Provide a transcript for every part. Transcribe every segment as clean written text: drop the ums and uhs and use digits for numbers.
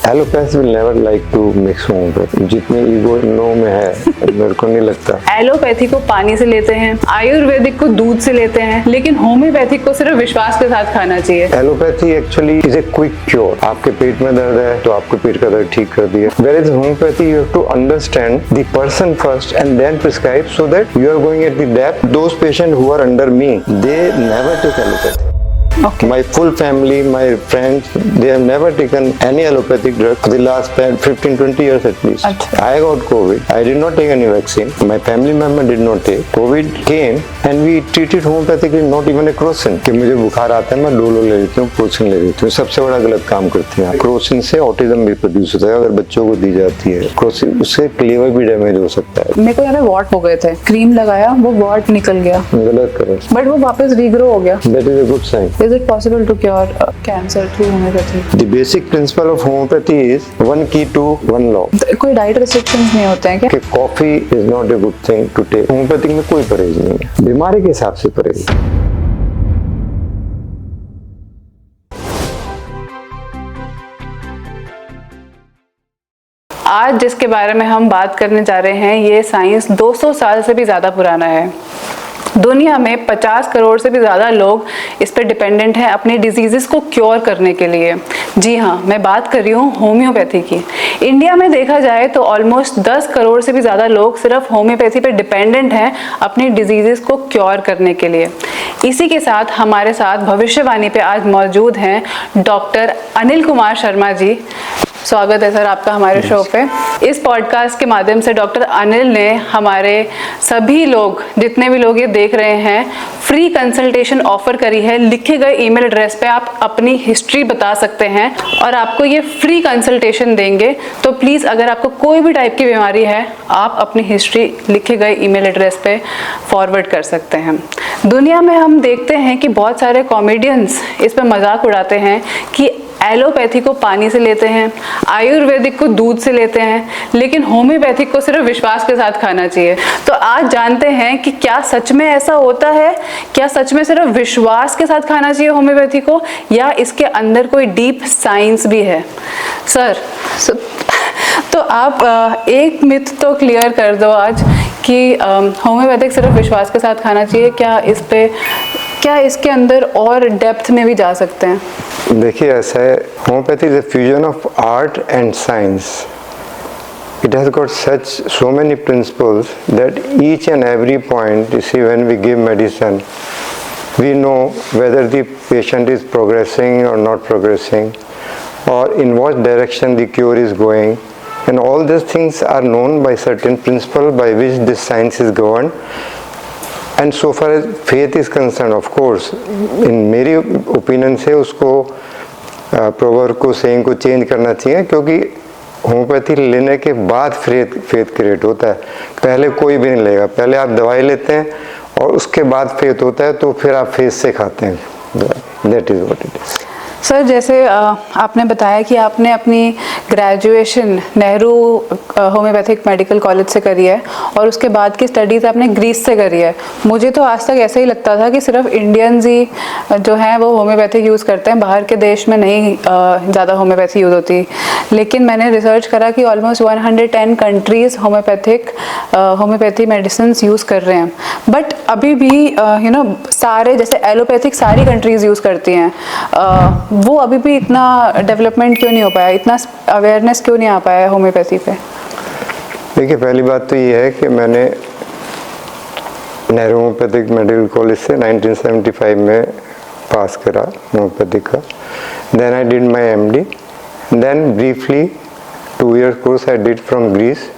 Allopathy will never like to mix homeopathy. जितने ego इन लोगों में है मेरे को नहीं लगता। एलोपैथी को पानी से लेते हैं, आयुर्वेदिक को दूध से लेते हैं, लेकिन होम्योपैथिक को सिर्फ विश्वास के साथ खाना चाहिए। Allopathy actually is a quick cure. आपके पेट में दर्द है तो आपके पेट का दर्द ठीक कर दिया। Whereas homeopathy you have to understand the person first and then prescribe so that you are going at the depth. Those patients who are under me, they never took allopathy. Okay. My full family, my friends, they have never taken any allopathic drug for the last 15-20 years at least. Achha. I got COVID. I did not take any vaccine. My family member did not take. COVID came and we treated homeopathically, not even a Crocin. कि मुझे बुखार आता है मैं Dolo ले लेती हूँ, Crocin ले लेती हूँ। सबसे बड़ा गलत काम करती हैं। क्रोसिन से ऑटिज्म भी प्रोड्यूस होता है अगर बच्चों को दी जाती है। क्रोसिन उससे लीवर भी डैमेज हो सकता है। मेरे को यहाँ पे वॉट हो गए थे, क्रीम लगाया वो वॉट निकल गया, गलत करो। बट वो वापस रीग्रो हो गया। That is a good sign. Is it possible to cure cancer through homeopathy? The basic principle of homeopathy is one key to one law. कोई डाइट रिस्ट्रिक्शंस नहीं होते हैं क्या? कि coffee is not a good thing to take. Homeopathic में कोई परहेज नहीं है, बीमारी के हिसाब से परहेज। आज जिसके बारे में हम बात करने जा रहे हैं ये साइंस 200 साल से भी ज़्यादा पुराना है। दुनिया में 50 करोड़ से भी ज़्यादा लोग इस पर डिपेंडेंट हैं अपने डिजीज़ेस को क्योर करने के लिए। जी हाँ, मैं बात कर रही हूँ होम्योपैथी की। इंडिया में देखा जाए तो ऑलमोस्ट 10 करोड़ से भी ज़्यादा लोग सिर्फ होम्योपैथी पर डिपेंडेंट हैं अपने डिजीज़ेस को क्योर करने के लिए। इसी के साथ हमारे साथ भविष्यवाणी पे आज मौजूद हैं डॉक्टर अनिल कुमार शर्मा जी। स्वागत है सर आपका हमारे शो पे। इस पॉडकास्ट के माध्यम से डॉक्टर अनिल ने हमारे सभी लोग, जितने भी लोग ये देख रहे हैं, फ्री कंसल्टेशन ऑफर करी है। लिखे गए ईमेल एड्रेस पे आप अपनी हिस्ट्री बता सकते हैं और आपको ये फ्री कंसल्टेशन देंगे। तो प्लीज़ अगर आपको कोई भी टाइप की बीमारी है आप अपनी हिस्ट्री लिखे गए ईमेल एड्रेस पे फॉरवर्ड कर सकते हैं। दुनिया में हम देखते हैं कि बहुत सारे कॉमेडियंस इस पर मजाक उड़ाते हैं कि एलोपैथी को पानी से लेते हैं, आयुर्वेदिक को दूध से लेते हैं, लेकिन होम्योपैथिक को सिर्फ विश्वास के साथ खाना चाहिए। तो आज जानते हैं कि क्या सच में ऐसा होता है? क्या सच में सिर्फ विश्वास के साथ खाना चाहिए होम्योपैथी को, या इसके अंदर कोई डीप साइंस भी है? सर तो आप एक मिथ तो क्लियर कर दो आज कि होम्योपैथिक सिर्फ विश्वास के साथ खाना चाहिए। क्या इसके अंदर और डेप्थ में भी जा सकते हैं? देखिए ऐसा है, homeopathy is a fusion of art and science. It has got so many principles that each and every point, you see, when we give medicine, we know whether the patient is progressing or not progressing, or in what direction the cure is going, and all these things are known by certain principle by which this science is governed. And so far as faith is concerned, of course, in मेरी opinion से उसको proverb को, saying को change करना चाहिए, क्योंकि homeopathy लेने के बाद फेथ क्रिएट होता है। पहले कोई भी नहीं लेगा, पहले आप दवाई लेते हैं और उसके बाद फेथ होता है, तो फिर आप फेथ से खाते हैं। That is what it is. Sir जैसे आपने बताया कि आपने अपनी graduation Nehru homeopathic medical college से करी है और उसके बाद की स्टडीज़ आपने ग्रीस से करी है। मुझे तो आज तक ऐसा ही लगता था कि सिर्फ इंडियंस ही जो हैं वो होम्योपैथिक यूज़ करते हैं, बाहर के देश में नहीं ज़्यादा होम्योपैथी यूज़ होती। लेकिन मैंने रिसर्च करा कि almost 110 countries homeopathy medicine use कर रहे हैं। बट अभी भी सारे जैसे एलोपैथिक सारी कंट्रीज़ यूज़ करती हैं, वो अभी भी इतना डेवलपमेंट क्यों नहीं हो पाया, इतना अवेयरनेस क्यों नहीं आ पाया है होम्योपैथी पे? देखिए पहली बात तो ये है कि मैंने नेहरू होम्योपैथिक मेडिकल कॉलेज से 1975 में पास करा होम्योपैथी का। Then I did my MD, then briefly 2 year course I did from Greece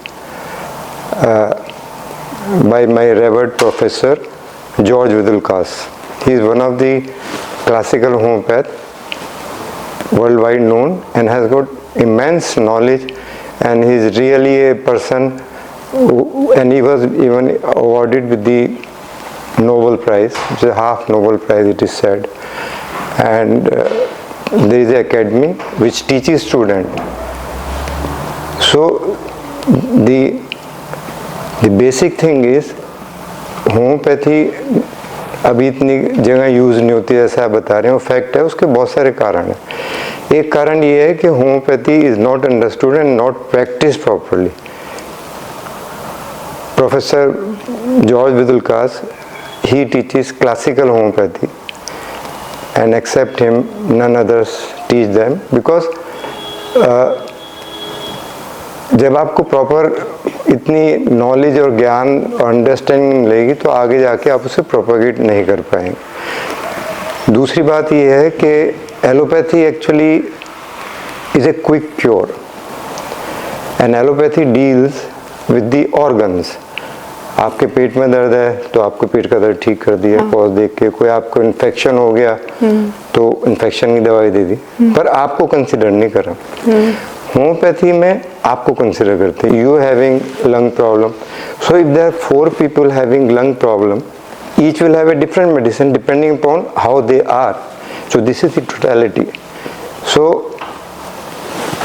by my revered professor George Vidulkas. He is one of the classical homeopath, worldwide known, and has got immense knowledge, and he is really a person and he was even awarded with the Nobel Prize, which is half Nobel Prize it is said, and there is an academy which teaches students. So the basic thing is homeopathy अभी इतनी जगह use नहीं होती जैसा आप बता रहे हैं, वो फैक्ट है। उसके बहुत सारे कारण हैं। एक कारण ये है कि homeopathy is not understood and not practice properly. Professor George Vithoulkas, he teaches classical homeopathy and except him none others teach them because जब आपको प्रॉपर इतनी नॉलेज और ज्ञान और अंडरस्टैंडिंग मिलेगी तो आगे जाके आप उसे प्रोपोगेट नहीं कर पाएंगे। दूसरी बात ये है कि allopathy actually is a quick cure and allopathy deals with the organs. आपके पेट में दर्द है तो आपको पेट का दर्द ठीक कर दिया पॉज देख के। कोई आपको इन्फेक्शन हो गया तो इन्फेक्शन की दवाई दे दी, पर आपको कंसिडर नहीं करा। होम्योपैथी में आपको कंसिडर करते हैं। You having lung problem, so if there 4 people having lung problem, each will have a different medicine depending upon how they are. So this is the totality. So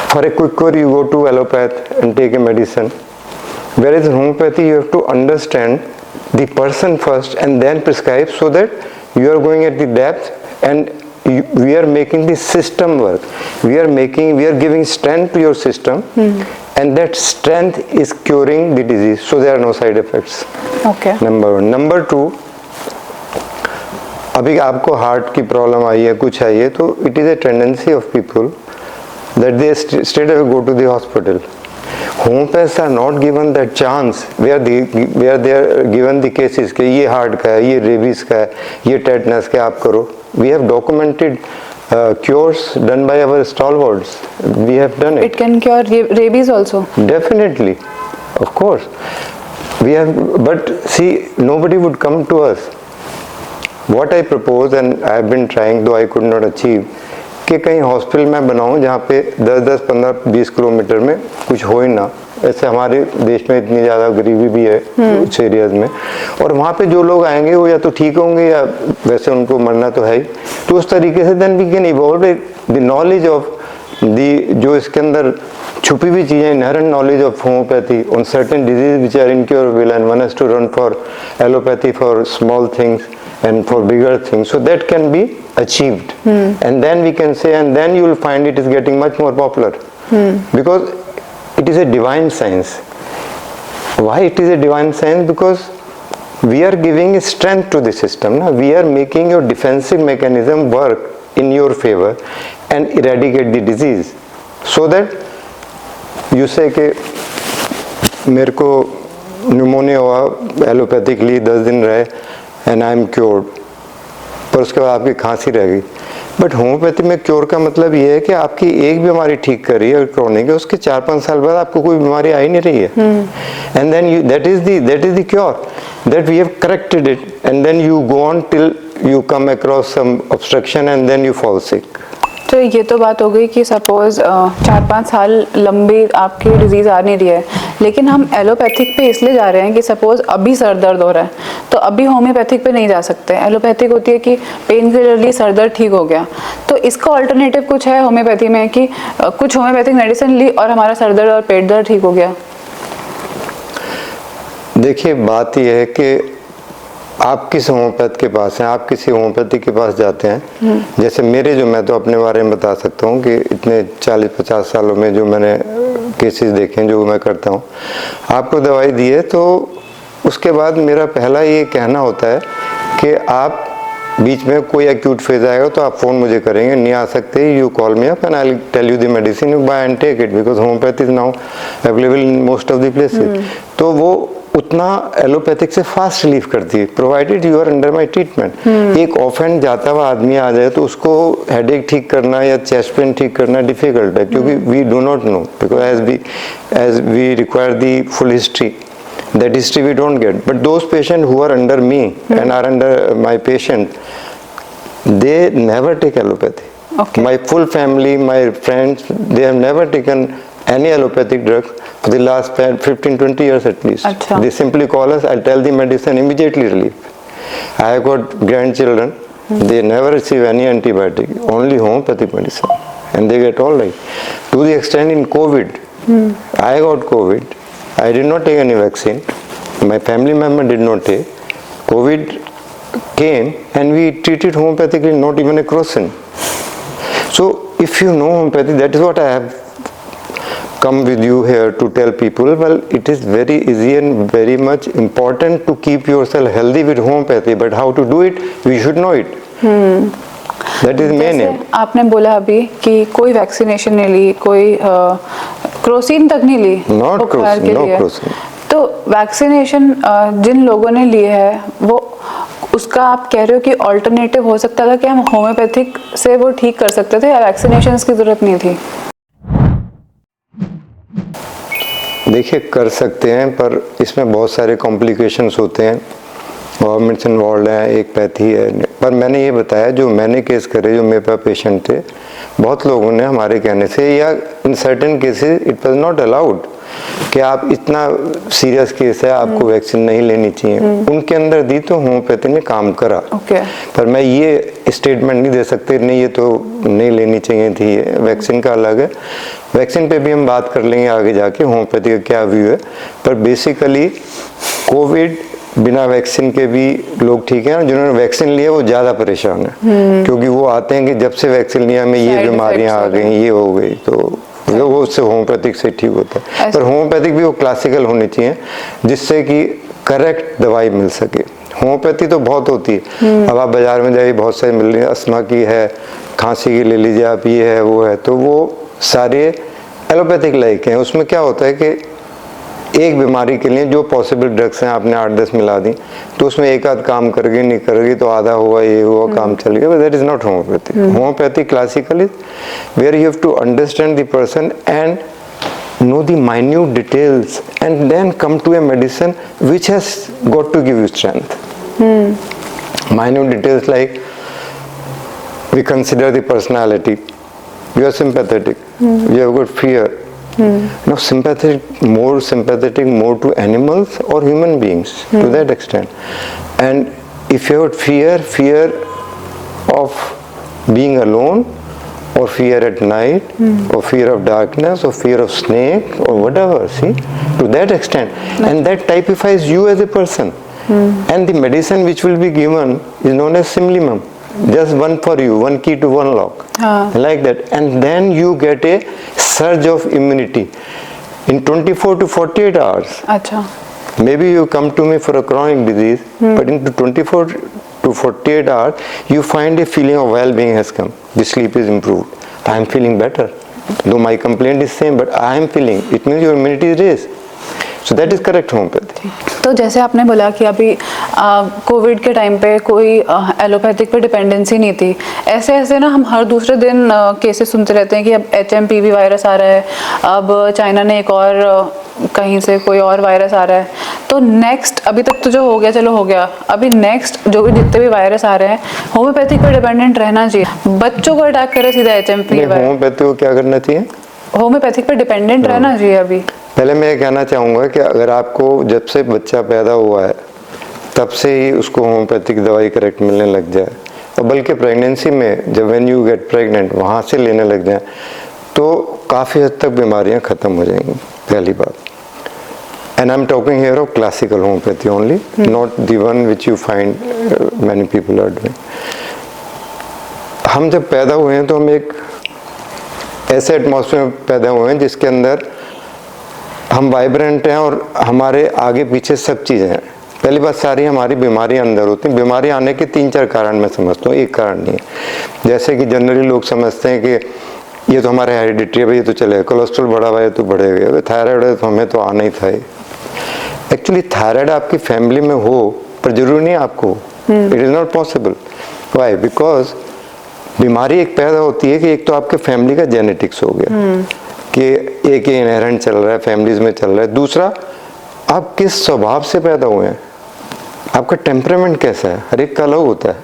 for a quick cure you go to allopath and take a medicine, whereas in homeopathy you have to understand the person first and then prescribe, so that you are going at the depth and we are making the system work. We are giving strength to your system and that strength is curing the disease, so there are no side effects. Okay. Number 1. Number 2, अभी आपको heart की problem आई है, कुछ आई है, तो it is a tendency of people that they straight away go to the hospital. Homeopaths are not given that chance where they are given the cases कि ये heart का है, ये रेबीज का है, ये टेटनस का, आप करो। We have documented cures done by our stalwarts. We have done it. It can cure rabies also. Definitely, of course. We have, but see, nobody would come to us. What I propose and I have been trying, though I could not achieve, कि कहीं hospital में बनाऊं जहाँ पे 10-10, 15-20 kilometre में कुछ हो ही ना। ऐसे हमारे देश में इतनी ज़्यादा गरीबी भी है कुछ एरियाज में, और वहाँ पे जो लोग आएंगे वो या तो ठीक होंगे या वैसे उनको मरना तो है ही। तो उस तरीके से then we can evolve the knowledge of the, जो इसके अंदर छुपी हुई चीज़ें, inherent knowledge of homeopathy on certain disease which are incurable and one has to run for allopathy for small things and for bigger things, so that can be achieved. And then we can say, and then you will find it is getting much more popular because it is a divine science. Why it is a divine science? Because we are giving strength to the system. We are making your defensive mechanism work in your favor and eradicate the disease, so that you say कि मेरे को pneumonia हुआ, एलोपैथिकली 10 दिन रहे and I M cured, पर उसके बाद आपकी खांसी रह गई। बट होम्योपैथी में क्योर का मतलब ये है कि आपकी एक बीमारी ठीक कर रही है, क्रॉनिक है, उसके 4-5 साल बाद आपको कोई बीमारी आई नहीं रही है, and then that is the cure, that we have corrected it, and then you go on till you come across some obstruction and then you fall sick. तो ये तो बात हो गई कि सपोज 4-5 साल लंबी आपकी डिजीज़ आ नहीं रही है, लेकिन हम एलोपैथिक पे इसलिए जा रहे हैं कि सपोज अभी सर दर्द हो रहा है तो अभी होम्योपैथिक पे नहीं जा सकते। एलोपैथिक होती है कि पेन किलर ली, सर दर्द ठीक हो गया, तो इसका ऑल्टरनेटिव कुछ है होम्योपैथी में कि कुछ होम्योपैथिक मेडिसिन ली और हमारा सर दर्द और पेट दर्द ठीक हो गया? देखिए, बात यह है कि आप किस होम्योपैथ के पास हैं, आप किसी होम्योपैथी के पास जाते हैं। जैसे मेरे, जो मैं तो अपने बारे में बता सकता हूँ कि इतने 40-50 सालों में जो मैंने केसेस देखे हैं, जो मैं करता हूँ, आपको दवाई दी है तो उसके बाद मेरा पहला ये कहना होता है कि आप बीच में कोई एक्यूट फेज आएगा तो आप फ़ोन मुझे करेंगे, नहीं आ सकते you call me up and I will tell you the medicine, you buy and take it, because homeopathy is now available in most of the places. तो वो उतना एलोपैथिक से फास्ट रिलीफ करती है, provided you are under my treatment. एक off hand जाता हुआ आदमी आ जाए तो उसको हेडेक ठीक करना या चेस्ट पेन ठीक करना डिफिकल्ट है, क्योंकि we do not know, because as we require the full history, that history we don't get. But those patients who are under me and are under my patient, they never take allopathy. Okay. My full family, my friends, they have never taken any allopathic drug for the last 15-20 years at least. Achha. They simply call us, I'll tell the medicine, immediately relief. I have got grandchildren, they never receive any antibiotic, only homeopathic medicine, and they get all right. To the extent in COVID, I got COVID, I did not take any vaccine, my family member did not take. COVID came and we treated homeopathically, not even a crossing. So if you know homeopathy, that is what I have come with you here to tell people. Well, it is very easy and very much important to keep yourself healthy with homeopathy, but how to do it, we should know it. That is main aim. आपने बोला अभी कि कोई vaccination नहीं ली, कोई Crocin तक नहीं ली बुखार के लिए। तो वैक्सीनेशन जिन लोगों ने लिए है वो उसका आप कह रहे हो कि ऑल्टरनेटिव हो सकता था कि हम होम्योपैथिक से वो ठीक कर सकते थे या वैक्सीनेशन की जरूरत नहीं थी? देखिए, कर सकते हैं, पर इसमें बहुत सारे कॉम्प्लिकेशंस होते हैं, गवर्नमेंट्स इन्वॉल्व हैं, एक पैथी है। पर मैंने ये बताया, जो मैंने केस करे, जो मेरे पास पेशेंट थे, बहुत लोगों ने हमारे कहने से, या in certain cases it was not allowed कि आप इतना सीरियस केस है, आपको वैक्सीन नहीं लेनी चाहिए, उनके अंदर दी तो होम्योपैथी ने काम करा। पर मैं ये स्टेटमेंट नहीं दे सकते नहीं ये तो नहीं लेनी चाहिए थी, ये वैक्सीन का अलग है। वैक्सीन पे भी हम बात कर लेंगे आगे जाके, होम्योपैथी का क्या व्यू है। पर बेसिकली कोविड बिना वैक्सीन के भी लोग ठीक हैं, जिन्होंने वैक्सीन लिया वो ज़्यादा परेशान है, क्योंकि वो आते हैं कि जब से वैक्सीन लिया हमें ये बीमारियां आ गई, ये हो गई, तो वो उससे होम्योपैथिक से ठीक होता है। पर होम्योपैथिक भी वो क्लासिकल होनी चाहिए, जिससे कि करेक्ट दवाई मिल सके। होम्योपैथी तो बहुत होती है, अब आप बाजार में जाइए, बहुत सारी मिल रही है, अस्थमा की है, खांसी की ले लीजिए आप, ये है वो है, तो वो सारे एलोपैथिक लाइक हैं। उसमें क्या होता है कि एक बीमारी के लिए जो पॉसिबल ड्रग्स हैं आपने 8-10 मिला दी, तो उसमें एक आध काम करेगी, नहीं करेगी तो आधा हुआ, ये हुआ, काम चल गया। But that is not homeopathy. Homeopathy classical is where you have to understand the person and know the minute details and then come to a medicine which has got to give you strength. Minute details like we consider the personality, you are sympathetic, you have got fear. Now more sympathetic more to animals or human beings to that extent. And if you have fear of being alone, or fear at night, or fear of darkness, or fear of snake, or whatever, see, to that extent. And that typifies you as a person. And the medicine which will be given is known as Simlimum. Just one for you, one key to one lock. Like that. And then you get a surge of immunity in 24 to 48 hours. Achha. Maybe you come to me for a chronic disease, but in 24 to 48 hours, you find a feeling of well-being has come. The sleep is improved. I am feeling better. Though my complaint is same, but I am feeling. It means your immunity is raised. So that is correct homeopathy. तो जैसे आपने बोला कि अभी Covid के time पे कोई allopathic पे डिपेंडेंसी नहीं थी, ऐसे ऐसे ना हम हर दूसरे दिन केसेस सुनते रहते हैं कि अब HMPV वायरस आ रहा है, अब चाइना ने एक और कहीं से कोई और वायरस आ रहा है। तो नेक्स्ट, अभी तक तो जो हो गया चलो हो गया, अभी नेक्स्ट जो भी जितने भी वायरस आ रहे हैं होम्योपैथिक पे डिपेंडेंट रहना चाहिए। बच्चों को अटैक करे सीधा HMPV वायरस, होम्योपैथी को क्या करना चाहिए? होम्योपैथिक पे डिपेंडेंट रहना चाहिए। अभी पहले मैं ये कहना चाहूँगा कि अगर आपको जब से बच्चा पैदा हुआ है तब से ही उसको होम्योपैथिक दवाई करेक्ट मिलने लग जाए, और बल्कि प्रेगनेंसी में जब व्हेन यू गेट प्रेग्नेंट वहाँ से लेने लग जाए, तो काफ़ी हद तक बीमारियाँ ख़त्म हो जाएंगी, पहली बात। And I am talking here of classical homeopathy only, not the one which you find many people are doing. हम जब पैदा हुए हैं तो हम एक ऐसे एटमॉस्फेयर में पैदा हुए हैं जिसके अंदर हम वाइब्रेंट हैं और हमारे आगे पीछे सब चीज़ें हैं। पहली बात, सारी हमारी बीमारियां अंदर होती हैं। बीमारी आने के 3-4 कारण मैं समझता हूँ, एक कारण नहीं है। जैसे कि जनरली लोग समझते हैं कि ये तो हमारे हेरिडिटरी है, भाई ये तो चलेगा, कोलेस्ट्रॉल बढ़ा हुआ है तो बढ़ेगा, थायराइड है तो हमें तो आना ही था। एक्चुअली थायराइड आपकी फैमिली में हो पर जरूरी नहीं आपको, it is not possible. Why? Because बीमारी एक पैदा होती है कि एक तो आपके फैमिली का जेनेटिक्स हो गया कि एक ही इनहेरेंट चल रहा है, फैमिलीज में चल रहा है। दूसरा, आप किस स्वभाव से पैदा हुए हैं, आपका टेम्परामेंट कैसा है, हर एक का अलग होता है।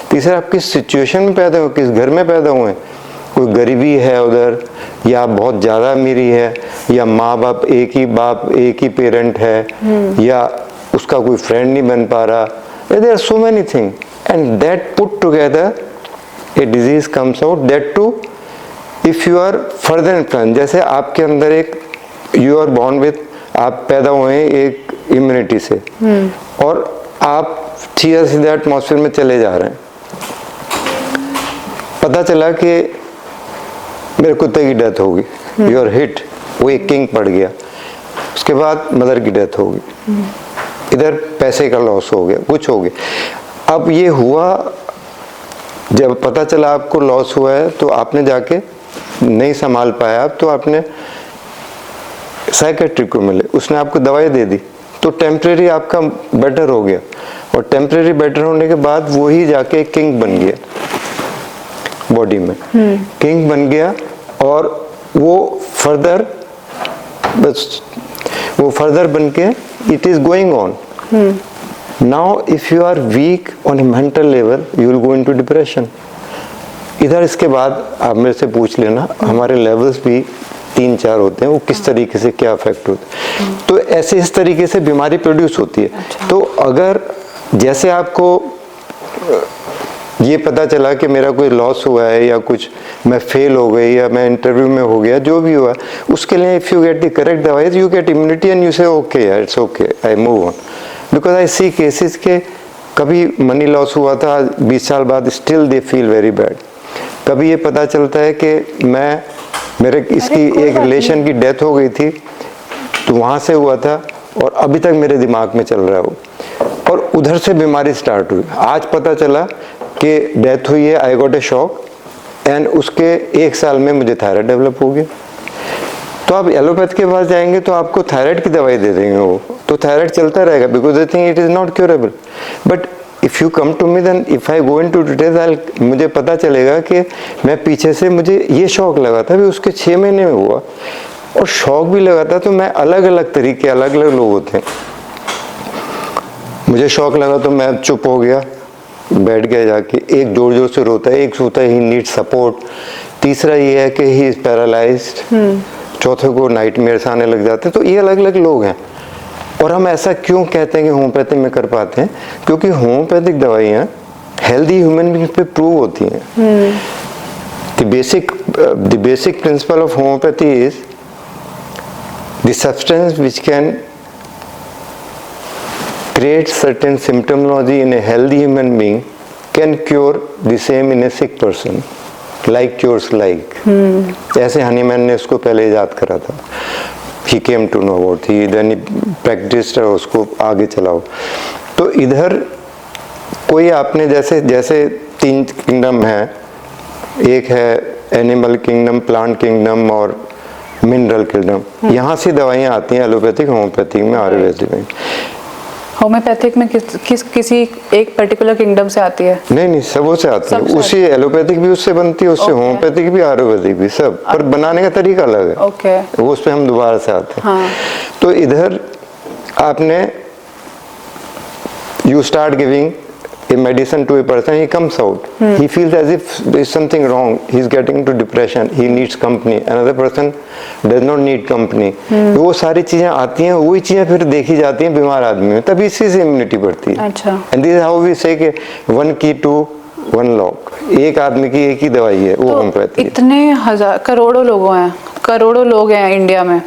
तीसरा, आप किस सिचुएशन में पैदा हुए, किस घर में पैदा हुए हैं, कोई गरीबी है उधर, या बहुत ज़्यादा अमीरी है, या माँ बाप एक ही पेरेंट है, या उसका कोई फ्रेंड नहीं बन पा रहा। There are so many thing and that put together a disease comes out, that too if you are further influence. जैसे आपके अंदर एक यू आर बॉर्न विथ, आप पैदा हुए हैं एक इम्यूनिटी से, और आप सीधा सीधा एटमॉस्फेयर में चले जा रहे हैं, पता चला कि मेरे कुत्ते की डेथ होगी, यू आर हिट, वो एक किंग पड़ गया, उसके बाद मदर की डेथ होगी, इधर पैसे का लॉस हो गया, कुछ हो गया। अब ये हुआ, जब पता चला आपको लॉस हुआ है तो आपने जाके नहीं संभाल पाया, तो आपने साइकेट्रिक को मिले, उसने आपको दवाई दे दी, तो टेम्परेरी आपका बेटर हो गया, और टेम्परेरी बेटर होने के बाद वही जाके एक किंग बन गया बॉडी में, किंग बन गया, और वो फर्दर बन के it is going on. Now if you are weak on a mental level you will go into depression. इधर इसके बाद आप मेरे से पूछ लेना, हमारे लेवल्स भी 3-4 होते हैं, वो किस तरीके से क्या अफेक्ट होते हैं, तो ऐसे इस तरीके से बीमारी प्रोड्यूस होती है। अच्छा। तो अगर जैसे आपको ये पता चला कि मेरा कोई लॉस हुआ है या कुछ मैं फेल हो गई या मैं इंटरव्यू में हो गया, जो भी हुआ, उसके लिए if you get the correct दवाई you get immunity and you say okay यार it's okay I move on. Because I see cases के कभी मनी लॉस हुआ था, 20 साल बाद still they feel very bad. कभी ये पता चलता है कि मेरे इसकी एक रिलेशन की डेथ हो गई थी, तो वहाँ से हुआ था और अभी तक मेरे दिमाग में चल रहा है वो, और उधर से बीमारी स्टार्ट हुई। आज पता चला कि डेथ हुई है, I got a shock, and उसके 1 साल में मुझे थायराइड डेवलप हो गया। तो आप एलोपैथ के पास जाएंगे तो आपको थायराइड की दवाई दे देंगे वो, तो थायराइड चलता रहेगा because they think it is not curable. But if you come to me then if I go into details मुझे पता चलेगा कि मैं पीछे से मुझे ये शौक लगा था, भी उसके 6 महीने में हुआ, और शौक भी लगा था तो मैं अलग अलग तरीके, अलग अलग लोग होते हैं। मुझे शौक लगा तो मैं चुप हो गया, बैठ गया जाके, एक जोर जोर से रोता है, एक सोता है ही नीड सपोर्ट, तीसरा ये है कि ही इज पैरालाइज्ड, चौथे को नाइटमेयर्स आने लग जाते हैं। तो ये अलग अलग लोग हैं। और हम ऐसा क्यों कहते हैं कि होम्योपैथी में कर पाते हैं, क्योंकि होम्योपैथिक दवाइयाँ हेल्दी ह्यूमन बींग्स पे प्रूव होती हैं। the basic principle of homeopathy is the substance which can create certain symptomology in a healthy human being can cure the same in a sick person, like cures like। ऐसे Hahnemann ने इसको पहले इजाद करा था, he came to know about he then he practiced और उसको आगे चलाओ। तो इधर कोई आपने जैसे 3 किंगडम है, एक है एनिमल किंगडम, प्लांट किंगडम और मिनरल किंगडम, यहाँ से दवाइयाँ आती हैं एलोपैथिक, होम्योपैथिक में, आयुर्वेदिक में। होम्योपैथिक में किसी एक पर्टिकुलर किंगडम से आती है? नहीं, सबों से आती है, उसी एलोपैथिक भी उससे बनती है, उससे होम्योपैथिक भी, आयुर्वेदिक भी, सब, पर बनाने का तरीका अलग है। ओके, वो उस पे हम दोबारा से आते हैं। हाँ। तो इधर आपने you start giving a medicine to a person, he comes out, he feels as if there is something wrong, he is getting into depression, he needs company, another person does not need company। तो वो सारी चीजें आती हैं, वही चीजें फिर देखी जाती हैं बीमार आदमी में, तब इसी से इम्यूनिटी बढ़ती है। अच्छा। And this is how we say कि 1 key to 1 lock, एक आदमी की एक ही दवाई है, वो होम्योपैथी। इतने करोड़ों लोग हैं इंडिया में,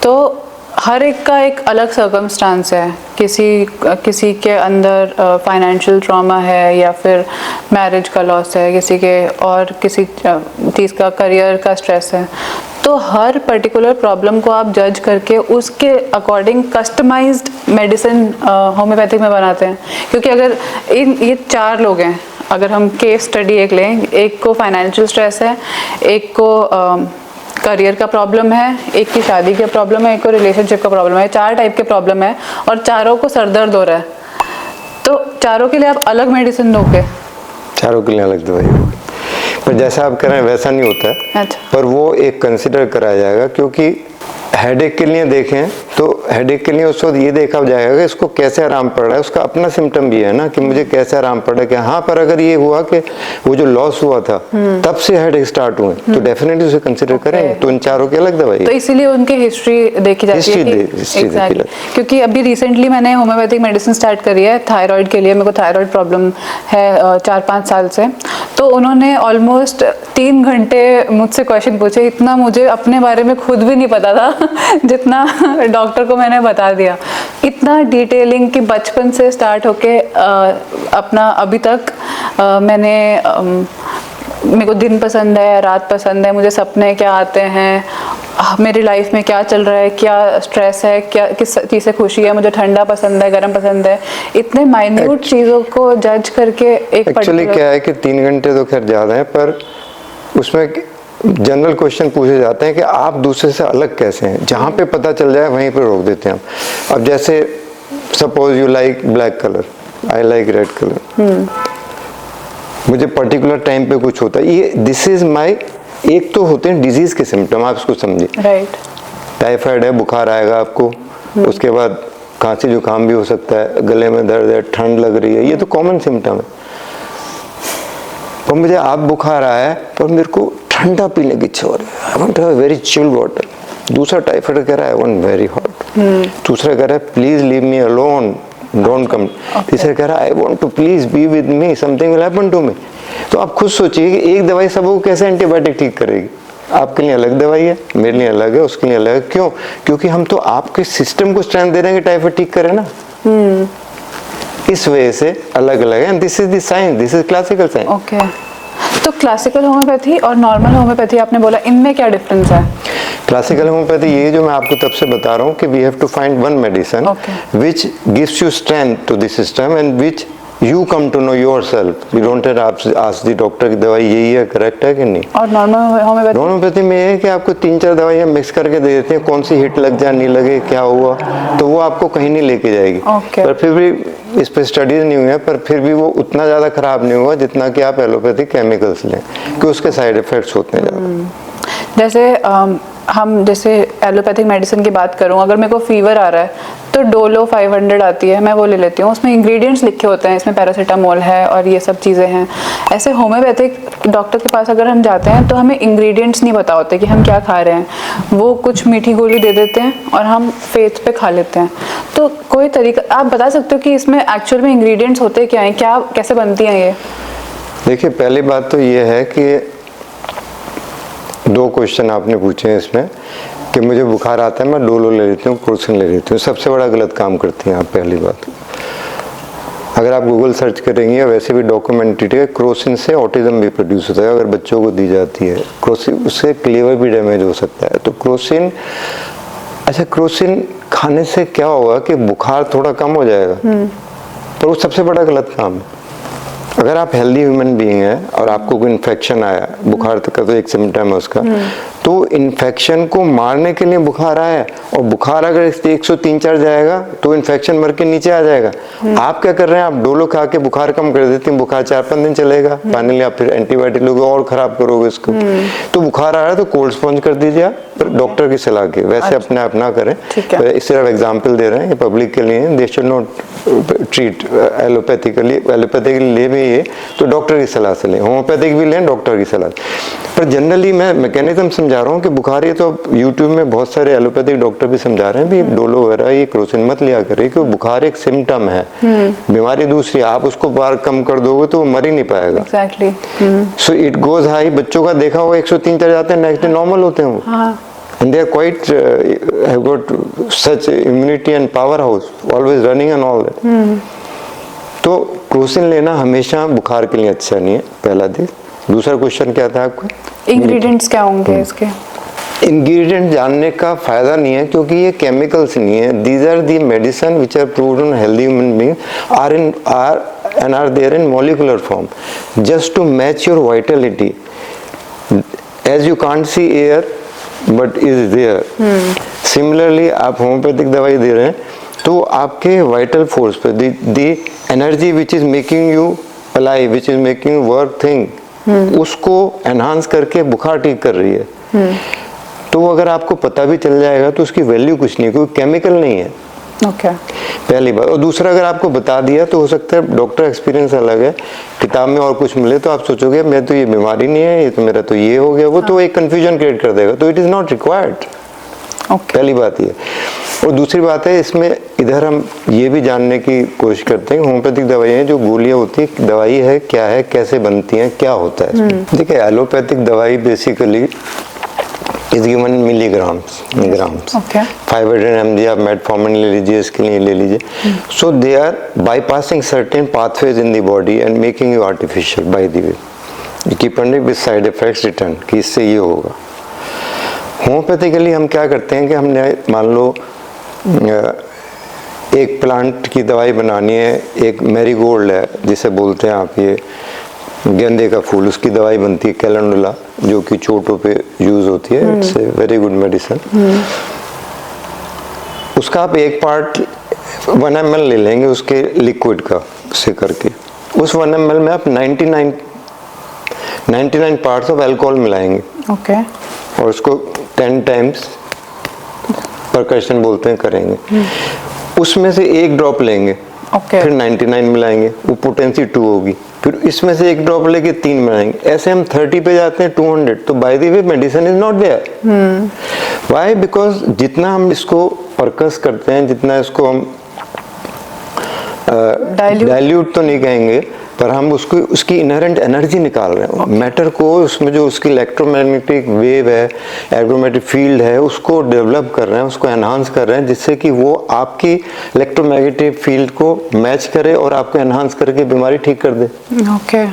तो हर एक का एक अलग सर्कमस्टांस है। किसी के अंदर फाइनेंशियल ट्रॉमा है, या फिर मैरिज का लॉस है किसी के, और किसी चीज़ का करियर का स्ट्रेस है। तो हर पर्टिकुलर प्रॉब्लम को आप जज करके उसके अकॉर्डिंग कस्टमाइज्ड मेडिसिन होम्योपैथिक में बनाते हैं। क्योंकि अगर ये 4 लोग हैं, अगर हम केस स्टडी एक लें, एक को फाइनेंशियल स्ट्रेस है, एक को करियर का प्रॉब्लम है, एक की शादी का प्रॉब्लम है, एक को रिलेशनशिप का प्रॉब्लम है, 4 टाइप के प्रॉब्लम है, और चारों को सर दर्द हो रहा है, तो चारों के लिए आप अलग मेडिसिन दोगे? चारों के लिए अलग दवाई होगी, पर जैसा आप कह रहे हैं वैसा नहीं होता है। अच्छा। पर वो एक कंसिडर कराया जाएगा, क्योंकि हेडेक के लिए देखें तो हेडेक के लिए उस वक्त ये देखा जाएगा कि इसको कैसे आराम पड़ रहा है, उसका अपना सिम्टम भी है ना कि मुझे कैसे आराम पड़ रहा है। कि हाँ, पर अगर ये हुआ कि वो जो लॉस हुआ था तब से हेडेक स्टार्ट हुए, तो डेफिनेटली उसे कंसिडर करेंगे। तो इन चारों की अलग दवाई, तो इसीलिए उनकी हिस्ट्री देखी जाती है। Exactly। क्योंकि अभी रिसेंटली मैंने होम्योपैथिक मेडिसिन स्टार्ट करी है थायराइड के लिए। मेरे को थायराइड प्रॉब्लम है 4-5 साल से। तो उन्होंने ऑलमोस्ट 3 घंटे मुझसे क्वेश्चन पूछे, इतना मुझे अपने बारे में खुद भी नहीं पता था जितना डॉक्टर को मैंने बता दिया। इतना डिटेलिंग कि बचपन से स्टार्ट होके अपना अभी तक मैंने मेरे को दिन पसंद है, रात पसंद है, मुझे सपने क्या आते हैं, मेरी लाइफ में क्या चल रहा है, क्या स्ट्रेस है, क्या किस चीज़ से खुशी है, मुझे ठंडा पसंद है, गर्म पसंद है, इतने माइन्यूट चीज़ों को जज करके एक एक्चुअली क्या है कि 3 घंटे तो खैर ज़्यादा है, पर उसमें जनरल क्वेश्चन पूछे जाते हैं कि आप दूसरे से अलग कैसे हैं, जहाँ पे पता चल जाए वहीं पे रोक देते हैं हम। अब जैसे suppose you like black colour, I like red colour, मुझे पर्टिकुलर टाइम पे कुछ होता है, ये दिस इज माई, एक तो होते हैं डिजीज के सिम्टम, आप इसको समझिए, राइट। टाइफाइड है, बुखार आएगा आपको, उसके बाद खांसी जुकाम भी हो सकता है, गले में दर्द है, ठंड लग रही है, ये तो कॉमन सिम्टम है। और मुझे आप बुखार आया है पर मेरे को ठंडा पीने की इच्छा हो रही है, I want to have very chilled water. दूसरा टाइफाइड कह रहा है आई वांट वेरी हॉट, दूसरा कह रहा है please leave me alone, don't come, तीसरा कह रहा है I want to please be with me, something will happen to me. तो आप खुद सोचिए कि एक दवाई सबको कैसे एंटीबायोटिक ठीक करेगी। आपके लिए अलग दवाई है, मेरे लिए अलग है, उसके लिए अलग है। क्यों? क्योंकि हम तो आपके सिस्टम को स्ट्रेंथ दे रहे हैं कि टाइफाइड ठीक करे ना। इस वजह से अलग अलग है। This is the science, this is classical science. Okay, तो क्लासिकल होम्योपैथी और नॉर्मल होम्योपैथी आपने बोला, इनमें क्या डिफरेंस है? क्लासिकल होम्योपैथी ये जो मैं आपको तब से बता रहा हूँ कि we have to find one medicine which gives you strength to the system and which you come to know yourself. You don't have ask the doctor की दवाई यही है, करेक्ट है कि नहीं। और नॉर्मल होम्योपैथी में ये है कि आपको 3-4 दवाइयाँ मिक्स करके दे देते हैं, कौन सी हिट लग जाए, नहीं लगे, क्या हुआ, तो वो आपको कहीं नहीं लेके जाएगी। पर फिर भी इस पर स्टडीज नहीं हुई है, पर फिर भी वो उतना ज़्यादा खराब नहीं हुआ जितना कि आप एलोपैथिक केमिकल्स लें, कि उसके साइड इफेक्ट्स होते हैं ज़्यादा। जैसे हम जैसे एलोपैथिक मेडिसिन की बात करूं, अगर मेरे को फीवर आ रहा है तो डोलो 500 आती है, मैं वो ले लेती हूँ, उसमें इंग्रेडिएंट्स लिखे होते हैं, इसमें पैरासीटामोल है और ये सब चीज़ें हैं। ऐसे होम्योपैथिक डॉक्टर के पास अगर हम जाते हैं तो हमें इंग्रेडिएंट्स नहीं पता होते कि हम क्या खा रहे हैं, वो कुछ मीठी गोली दे देते हैं और हम फेथ पे खा लेते हैं। तो कोई तरीका आप बता सकते हो कि इसमें एक्चुअल में इंग्रेडिएंट्स होते क्या हैं, क्या कैसे बनती हैं ये? देखिए, पहली बात तो ये है कि 2 क्वेश्चन आपने पूछे हैं इसमें कि मुझे बुखार आता है, मैं डोलो ले लेती हूँ, क्रोसिन ले लेती हूँ। सबसे बड़ा गलत काम करती हैं आप। पहली बात, अगर आप गूगल सर्च करेंगे या वैसे भी डॉक्यूमेंटेड है, क्रोसिन से ऑटिज्म भी प्रोड्यूस होता है अगर बच्चों को दी जाती है। क्रोसिन, उससे क्लीवर भी डैमेज हो सकता है। तो क्रोसिन, अच्छा क्रोसिन खाने से क्या होगा कि बुखार थोड़ा कम हो जाएगा, पर वो सबसे बड़ा गलत काम है। अगर आप हेल्दी ह्यूमन बीइंग हैं और आपको कोई इन्फेक्शन आया, बुखार तक का तो एक सिम्टम है उसका, तो इन्फेक्शन को मारने के लिए बुखार आया, और बुखार अगर 103-4 जाएगा तो इन्फेक्शन मर के नीचे आ जाएगा। आप क्या कर रहे हैं, आप डोलो खा के बुखार कम कर देते हैं, बुखार 4-5 दिन चलेगा, फाइनली आप फिर एंटीबायोटिक लोगे और खराब करोगे इसको। तो बुखार आ रहा है तो कोल्ड स्पॉन्ज कर दीजिए आप, पर डॉक्टर की सलाह के, वैसे अपने आप ना करें। इस तरह एग्जाम्पल दे रहे हैं, ये पब्लिक के लिए, दे शुड नॉट ट्रीट एलोपैथिकली। एलोपैथिकली ले भी ये तो डॉक्टर की सलाह से लें, होम्योपैथिक भी लें डॉक्टर की सलाह। पर जनरली मैं मैकेनिज्म समझा रहा हूँ कि बुखार, ये तो यूट्यूब में बहुत सारे एलोपैथिक डॉक्टर भी समझा रहे हैं भी डोलो वगैरह ये क्रोसिन मत लिया करें, क्योंकि बुखार एक सिम्टम है, बीमारी दूसरी, आप उसको बार कम कर दोगे तो वो मर ही नहीं पाएगा। Exactly. So it goes high. बच्चों का देखा हुआ 103 जाते हैं, नेक्स्ट डे नॉर्मल होते हैं वो। And they are quite have got such immunity and powerhouse, always running and all that. तो क्रोसिन लेना हमेशा बुखार के लिए अच्छा नहीं है, पहला दिन। दूसरा क्वेश्चन क्या था आपका? इंग्रेडिएंट्स क्या होंगे इसके? इंग्रेडिएंट जानने का फायदा नहीं है, क्योंकि ये केमिकल्स नहीं है। These are the medicine which are proved on healthy human being are there in molecular form just to match your vitality. As you can't see air but is there. Similarly आप homeopathic दवाई दे रहे हैं तो आपके vital force पे the energy which is making you alive, which is making you work thing, उसको enhance करके बुखार ठीक कर रही है। तो अगर आपको पता भी चल जाएगा तो उसकी वैल्यू कुछ नहीं, कोई केमिकल नहीं है। पहली बात। और दूसरा, अगर आपको बता दिया तो हो सकता है डॉक्टर एक्सपीरियंस अलग है, किताब में और कुछ मिले तो आप सोचोगे मैं तो ये बीमारी नहीं है, ये तो मेरा तो ये हो गया, वो तो एक कंफ्यूजन क्रिएट कर देगा। तो इट इज नॉट रिक्वायर्ड। पहली बात ये। और दूसरी बात है, इसमें इधर हम ये भी जानने की कोशिश करते हैं होम्योपैथिक दवाइयाँ जो गोलियाँ होती है, दवाई है क्या है, कैसे बनती हैं, क्या होता है इसमें। देखिए, एलोपैथिक दवाई basically is given milligrams grams. Okay. 500 mg आप मेटफॉर्मिन ले लीजिए, इसके लिए ले लीजिए। So they are bypassing certain pathways in the body and making you artificial by the way. You keep on with side effects return कि इससे ये होगा। होम्योपैथिकली हम क्या करते हैं कि हमने मान लो एक प्लांट की दवाई बनानी है, एक मैरीगोल्ड है जिसे बोलते हैं आप, ये गेंदे का फूल, उसकी दवाई बनती है कैलेंडुला, जो कि चोटों पे यूज होती है। It's a very good medicine. उसका आप एक पार्ट 1 ml ले लेंगे उसके लिक्विड का से करके, उस 1 ml में आप 99 पार्ट्स ऑफ अल्कोहल मिलाएंगे। ओके। और उसको 10 टाइम्स परकशन बोलते हैं करेंगे। उसमें से एक ड्रॉप लेंगे, फिर 99 मिलाएंगे, वो पोटेंसी 2 होगी, फिर इसमें से एक ड्रॉप लेके 3 मिलाएंगे, ऐसे हम 30 पे जाते हैं 200। तो by the way medicine is not there. Why? Because जितना हम इसको परकस करते हैं, जितना इसको हम डाइल्यूट तो नहीं कहेंगे, पर हम उसको उसकी इनहेरेंट एनर्जी निकाल रहे हैं। मैटर को उसमें जो उसकी इलेक्ट्रोमैग्नेटिक वेव है, इलेक्ट्रोमैग्नेटिक फील्ड है, उसको डेवलप कर रहे हैं, उसको एनहांस कर रहे हैं, जिससे कि वो आपकी इलेक्ट्रोमैग्नेटिक फील्ड को मैच करे और आपको एनहांस करके बीमारी ठीक कर दे। ओके।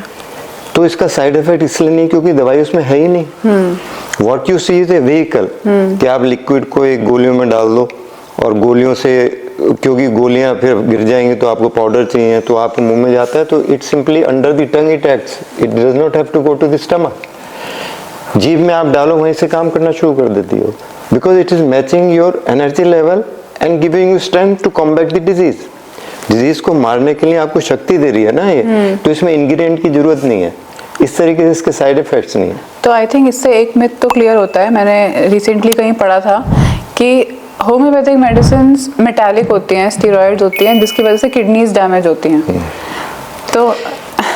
तो इसका साइड इफेक्ट इसलिए नहीं क्योंकि दवाई उसमें है ही नहीं। What you see is a vehicle, कि आप लिक्विड को एक गोलियों में डाल दो और गोलियों से, क्योंकि गोलियां फिर गिर जाएंगी तो आपको पाउडर चाहिए, तो आपके मुंह में जाता है, तो it simply under the tongue it acts, it does not have to go to the stomach. जीभ में आप डालो, वहीं से काम करना शुरू कर देती हो, because it is matching your energy level and giving you strength to combat the disease. Disease को मारने के लिए आपको शक्ति दे रही है ना ये, तो इसमें इंग्रेडिएंट की जरूरत नहीं है, इस तरीके से इसके साइड इफेक्ट्स नहीं है। तो आई थिंक इससे एक मिथ तो क्लियर होता है, मैंने रिसेंटली कहीं पढ़ा था कि होम्योपैथिक मेडिसिन मेटालिक होती हैं, स्टेरॉइड्स होती हैं, जिसकी वजह से किडनीज डैमेज होती हैं। तो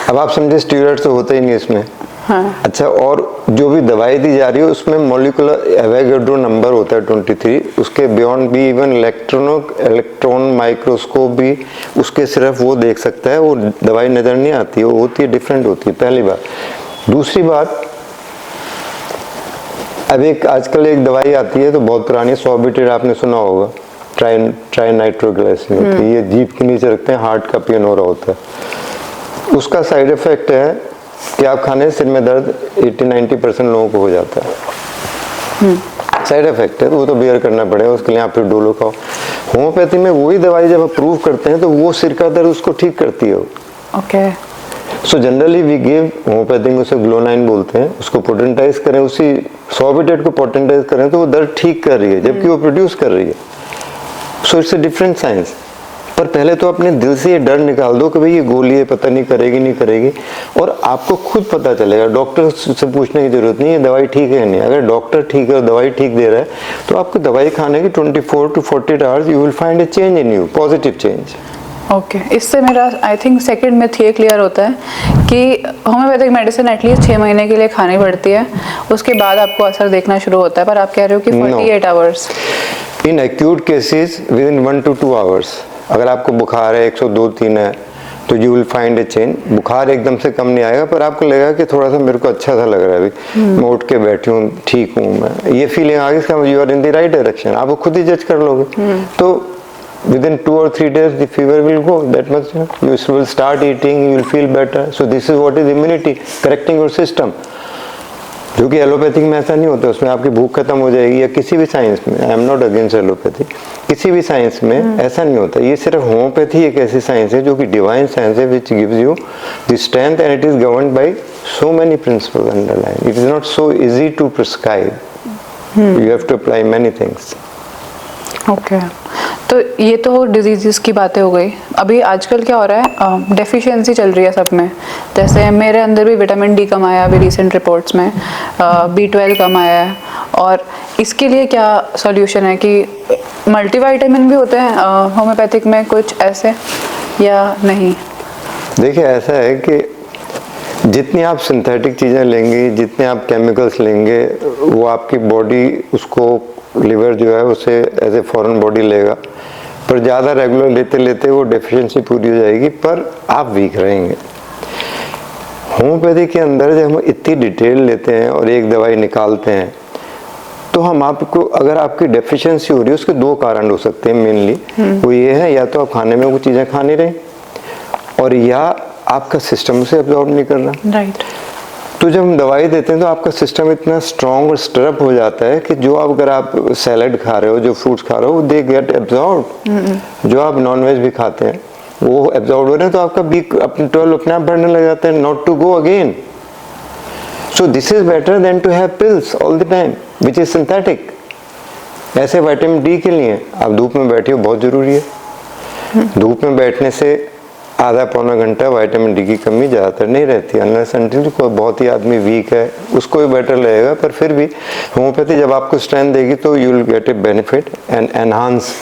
अब आप समझे स्टेरॉइड तो होता ही नहीं इसमें। हाँ। अच्छा, और जो भी दवाई दी जा रही है उसमें मॉलिक्यूलर एवोगाड्रो नंबर होता है 23, उसके बियॉन्ड भी इवन इलेक्ट्रॉन माइक्रोस्कोप भी उसके सिर्फ वो देख सकता है, वो दवाई नजर नहीं आती, वो होती है डिफरेंट होती है, पहली बात। दूसरी बात, अब एक आजकल एक दवाई आती है तो बहुत पुरानी, सॉर्बिट्रेट आपने सुना होगा, ट्राई नाइट्रोग्लिसरीन होती है, ये जीभ के नीचे रखते हैं, हार्ट का पेन हो रहा होता है। उसका साइड इफेक्ट है कि आप खाने से सिर में दर्द 80-90% लोगों को हो जाता है। साइड इफेक्ट है, तो वो तो बेयर करना पड़ेगा, उसके लिए आप फिर डोलो खाओ। होम्योपैथी में वही दवाई जब अप्रूव करते हैं तो वो सिर का दर्द उसको ठीक करती है। Okay. So generally we give, homeopathy में उसे ग्लोनाइन बोलते हैं, उसको पोटेंटाइज करें, उसी सॉर्बिट्रेट को पोटेंटाइज करें तो वो दर्द ठीक कर रही है, जबकि वो प्रोड्यूस कर रही है। So it's a different science. पर पहले तो अपने दिल से ये डर निकाल दो कि भाई ये गोली है, पता नहीं करेगी नहीं करेगी, और आपको खुद पता चलेगा। डॉक्टर से पूछने की जरूरत नहीं है दवाई ठीक है नहीं। अगर डॉक्टर ठीक है और दवाई ठीक दे रहा है तो आपको दवाई खाने की 24 to 48 hours you will find A change in you, positive change. Okay. इससे मेरा आई थिंक सेकंड मिथ ये क्लियर होता है कि होम्योपैथिक मेडिसिन एटलीस्ट 6 महीने के लिए खानी पड़ती है, उसके बाद आपको असर देखना शुरू होता है, पर आप कह रहे हो कि 48 hours. In acute cases with in 1 to 2 hours. अगर आपको बुखार है 102-3 है तो you will find A change. बुखार एकदम से कम नहीं आएगा, पर आपको लगेगा कि थोड़ा सा मेरे को अच्छा सा लग रहा है, अभी मैं उठ के बैठी हूँ, ठीक हूँ मैं, ये फीलिंग आ गई, you are in the right direction, आप खुद ही जज कर लोगे। तो within 2 or 3 days the fever will go, that much you will start eating, you will feel better. So this is what is immunity, correcting your system, जो कि allopathic में ऐसा नहीं होता, उसमें आपकी भूख खत्म हो जाएगी, या किसी भी साइंस में, आई एम नॉट अगेंस्ट एलोपैथी, किसी भी साइंस में ऐसा नहीं होता। ये सिर्फ होम्योपैथी एक ऐसी साइंस है जो कि डिवाइन साइंस है, which gives you the strength and it is governed by so many principles underline. It is not so easy to prescribe, you have to apply many things. Okay. तो ये तो disease की बातें हो गई। अभी आजकल क्या हो रहा है, डेफिशिएंसी चल रही है सब में। जैसे मेरे अंदर भी विटामिन डी कम आया अभी रिसेंट रिपोर्ट्स में, B12 कम आया है, और इसके लिए क्या सॉल्यूशन है? कि मल्टीविटामिन भी होते हैं होम्योपैथिक में कुछ ऐसे या नहीं? देखिए, ऐसा है कि जितनी आप सिंथेटिक चीज़ें लेंगे, जितने आप केमिकल्स लेंगे, वो आपकी बॉडी उसको, लिवर जो है उसे एज ए फॉरेन बॉडी लेगा, पर ज़्यादा रेगुलर लेते लेते वो डेफिशिएंसी पूरी हो जाएगी, पर आप वीक रहेंगे। होम्योपैथी के अंदर जब हम इतनी डिटेल लेते हैं और एक दवाई निकालते हैं तो हम आपको, अगर आपकी डेफिशिएंसी हो रही है, उसके दो कारण हो सकते हैं मेनली। वो ये है, या तो आप खाने में वो चीज़ें खा नहीं रहे, और या आपका सिस्टम उसे एब्जॉर्ब नहीं कर रहा। राइट। तो जब हम दवाई देते हैं तो आपका सिस्टम इतना स्ट्रॉन्ग और स्टरअप हो जाता है कि जो आप, अगर आप सैलड खा रहे हो, जो फ्रूट्स खा रहे हो, दे गेट एब्जॉर्ब। जो आप नॉनवेज भी खाते हैं वो एब्जॉर्ब हो रहे हैं, तो आपका बी अपने 12 अपने आप बढ़ने लग जाते हैं, not to go again. So this is better than to have pills all the time which is synthetic. ऐसे विटामिन डी के लिए आप धूप में बैठिए, बहुत जरूरी है। धूप में बैठने से आधा पौना घंटा विटामिन डी की कमी ज़्यादातर नहीं रहती, अनलेस अनटिल कोई बहुत ही आदमी वीक है उसको भी बेटर लगेगा। पर फिर भी होम्योपैथी जब आपको स्ट्रेंथ देगी तो you will get a benefit and enhance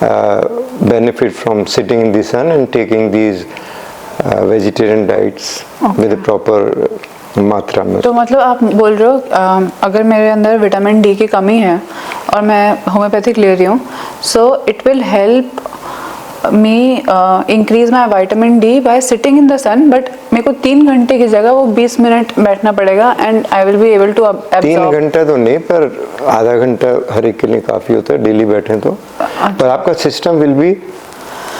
benefit from sitting in the sun and taking these vegetarian diets with proper मात्रा में। तो मतलब आप बोल रहे हो अगर मेरे अंदर विटामिन डी की कमी है और मैं होम्योपैथिक ले रही हूँ, so it will help me increase my vitamin D by sitting in the sun, but मेरे को 3 घंटे की जगह वो 20 मिनट बैठना पड़ेगा and I will be able to absorb. 3 घंटा तो नहीं, पर आधा घंटा हर एक के लिए काफ़ी होता है, डेली बैठे तो। पर आपका system will be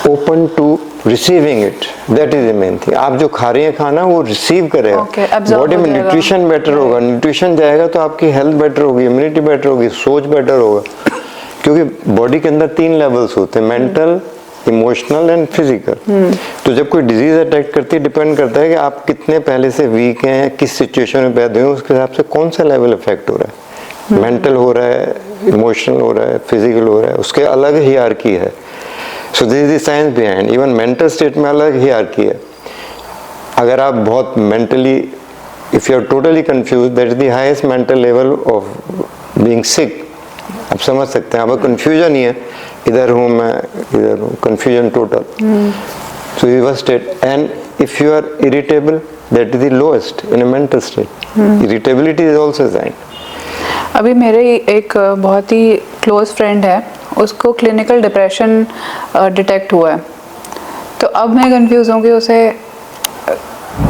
open to receiving it, that is the main thing. आप जो खा रही हैं खाना वो रिसीव करेगा, बॉडी में न्यूट्रिशन बेटर होगा, न्यूट्रिशन जाएगा तो आपकी हेल्थ बेटर होगी, इम्यूनिटी बेटर होगी, सोच बेटर होगा। क्योंकि बॉडी के अंदर 3 लेवल्स होते हैं, मेंटल, इमोशनल एंड फिजिकल। तो जब कोई डिजीज अटैक करती है, डिपेंड करता है कि आप कितने पहले से वीक हैं, किस सिचुएशन में पैदा हुए, उसके हिसाब से कौन सा लेवल इफेक्ट हो रहा है। मेंटल हो रहा है, इमोशनल हो रहा है, फिजिकल हो रहा है, उसके अलग हियरार्की है। So this is the science behind. Even mental state में अलग हियरार्की है। अगर आप बहुत mentally, if you are totally confuse, that is the highest mental level of being sick. आप समझ सकते हैं, अब कंफ्यूजन ही है, इधर हूँ मैं, इधर हूँ, confusion total. So you was state, and if you are irritable, that is the lowest in a mental state. Irritability is also sign. अभी मेरे एक बहुत ही क्लोज फ्रेंड है, उसको क्लिनिकल डिप्रेशन डिटेक्ट हुआ है। तो अब मैं कंफ्यूज हूँ कि उसे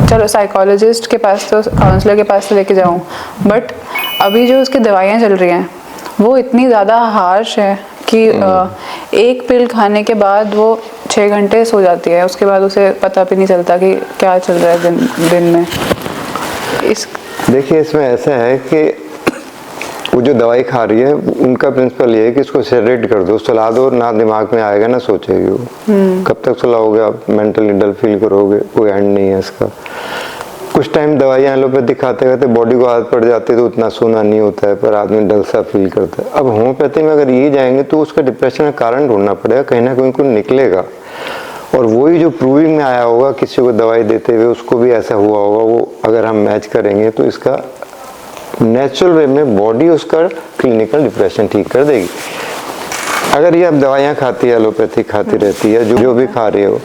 चलो साइकोलॉजिस्ट के पास तो, काउंसलर के पास तो लेके जाऊँ, बट अभी जो उसकी दवाइयाँ चल रही हैं वो इतनी ज़्यादा हार्श है कि एक पिल खाने के बाद वो 6 घंटे सो जाती है, उसके बाद उसे पता भी नहीं चलता कि क्या चल रहा है दिन में। देखिए, इसमें ऐसा है कि वो जो दवाई खा रही है उनका प्रिंसिपल ये है कि इसको सेरेट कर दो, सुला दो, ना दिमाग में आएगा ना सोचेगी वो। कब तक सुलाओगे आप, मेंटली डल फील करोगे, कोई एंड नहीं है इसका। कुछ टाइम दवाइयाँ एलोपैथी खाते खाते बॉडी को आदत पड़ जाती है तो उतना सोना नहीं होता है, पर आदमी डल सा फील करता है। अब होम्योपैथी में अगर ये जाएंगे तो उसका डिप्रेशन का कारण ढूंढना पड़ेगा, कहीं ना कहीं निकलेगा। और वही जो प्रूविंग में आया होगा किसी को दवाई देते हुए, उसको भी ऐसा हुआ होगा, वो अगर हम मैच करेंगे तो इसका नेचुरल वे में बॉडी उसका क्लिनिकल डिप्रेशन ठीक कर देगी। अगर ये अब दवाइयाँ खाती है, एलोपैथी खाती रहती है, जो भी खा रही हो,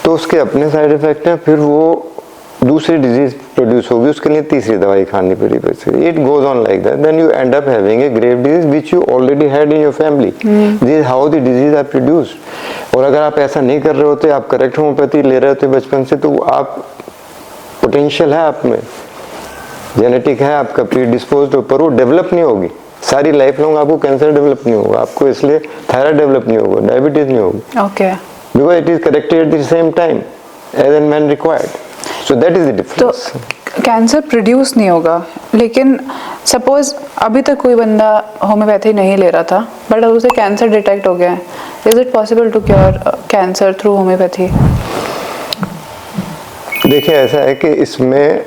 तो उसके अपने साइड इफेक्ट हैं, फिर वो दूसरी डिजीज प्रोड्यूस होगी, उसके लिए तीसरी दवाई खानी पड़ी। It goes on like that, then you end up having a grave disease which you already had in your family. This is how the disease are produced. और अगर आप ऐसा नहीं कर रहे होते, आप करेक्ट होम्योपैथी ले रहे होते बचपन से, तो आप पोटेंशियल है आप में, जेनेटिक है आपका, प्री डिस्पोज्ड हो, पर वो डेवलप नहीं होगी सारी लाइफ लॉन्ग। आपको कैंसर डेवलप नहीं होगा, आपको इसलिए थायराइड डेवलप नहीं होगा, डायबिटीज नहीं होगी, okay, because it is corrected at the same time as an man required. So that is the difference. तो कैंसर प्रोड्यूस नहीं होगा, लेकिन सपोज अभी तक कोई बंदा होम्योपैथी नहीं ले रहा था, बट अब उसे कैंसर डिटेक्ट हो गया है, is it possible to cure cancer through homeopathy? देखिए, ऐसा है कि इसमें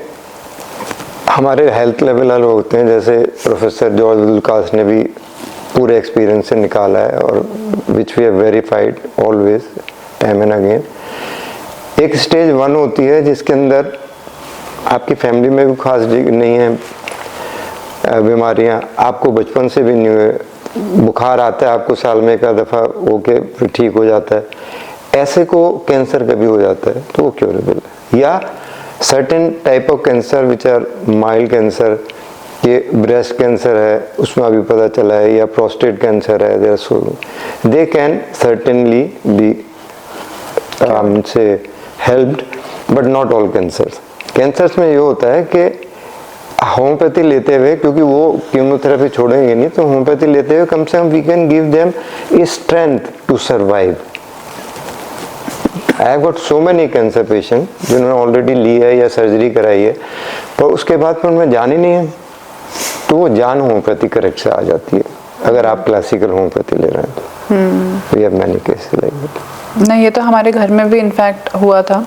हमारे हेल्थ लेवल अलग होते हैं, जैसे प्रोफेसर जॉर्ज लुकास ने भी पूरे एक्सपीरियंस से निकाला है, और which we have verified always time and again. एक स्टेज 1 होती है जिसके अंदर आपकी फैमिली में भी खास नहीं है बीमारियां, आपको बचपन से भी नहीं हुए, बुखार आता है आपको साल में एक दफ़ा होके फिर ठीक हो जाता है, ऐसे को कैंसर कभी हो जाता है तो वो क्योरेबल है। या certain type of cancer which are mild cancer, ये ब्रेस्ट कैंसर है उसमें अभी पता चला है, या प्रोस्टेट कैंसर है, दे कैन सर्टेनली बी से helped, but not all cancers. Cancers में ये होता है कि होम्योपैथी लेते हुए, क्योंकि वो कीमोथेरेपी छोड़ेंगे नहीं, तो होम्योपैथी लेते हुए कम से कम we can give them a strength to survive. I have got so many cancer patient जिन्होंने ऑलरेडी ली है या सर्जरी कराई है, पर उसके बाद पर उनमें जान ही नहीं है, तो वो जान होम्योपैथी करेक्ट से आ जाती है अगर आप क्लासिकल होम्योपैथी ले रहे हैं तो। We have many cases like that. नहीं, ये तो हमारे घर में भी इनफैक्ट हुआ था।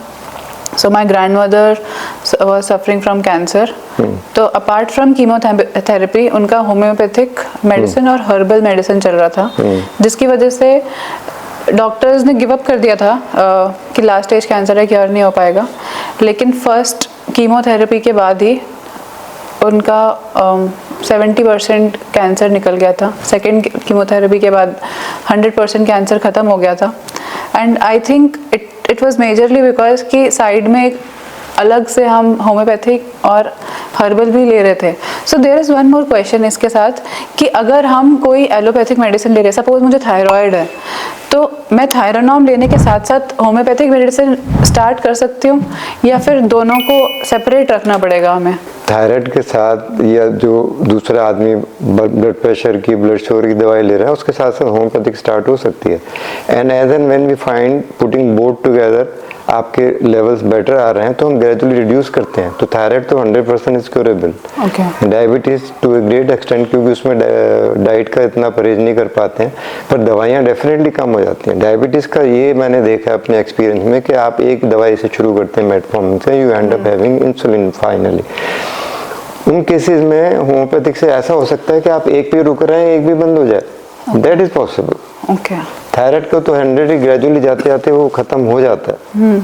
So my grandmother was suffering from cancer. तो अपार्ट फ्रॉम कीमोथेरेपी उनका होम्योपैथिक मेडिसिन और हर्बल मेडिसिन चल रहा था, जिसकी वजह से डॉक्टर्स ने गिव अप कर दिया था कि लास्ट स्टेज कैंसर है, क्योर नहीं हो पाएगा। लेकिन फर्स्ट कीमोथेरेपी के बाद ही उनका 70% कैंसर निकल गया था। सेकेंड कीमोथेरेपी के बाद 100% कैंसर ख़त्म हो गया था। And I think it was majorly because कि साइड में एक अलग से हम होम्योपैथिक और हर्बल भी ले रहे थे। So there is one more question इसके साथ कि अगर हम कोई एलोपैथिक मेडिसिन ले रहे हैं, सपोज मुझे थायराइड है, तो मैं थायरानॉम लेने के साथ साथ होम्योपैथिक मेडिसिन स्टार्ट कर सकती हूँ या फिर दोनों को सेपरेट रखना पड़ेगा हमें? थायराइड के साथ या जो दूसरा आदमी ब्लड प्रेशर की, ब्लड शुगर की दवाई ले रहा है, उसके साथ साथ होम्योपैथिक स्टार्ट हो सकती है। And as and when we find putting both together आपके लेवल्स बेटर आ रहे हैं तो हम ग्रेजुअली रिड्यूस करते हैं। तो थायराइड तो 100% is curable. Diabetes to a great extent, क्योंकि उसमें डाइट का इतना परहेज नहीं कर पाते हैं, पर दवाइयाँ डेफिनेटली कम हो जाती हैं। डायबिटीज़ का ये मैंने देखा है अपने एक्सपीरियंस में कि आप एक दवाई से शुरू करते हैं मेटफॉर्मिन से, you end up having insulin finally. उन केसेस में होम्योपैथिक से ऐसा हो सकता है कि आप एक पे रुक रहे हैं, एक भी बंद हो जाए, दैट इज पॉसिबल। थायराइड को तो 100 ही ग्रेजुअली जाते जाते वो खत्म हो जाता है।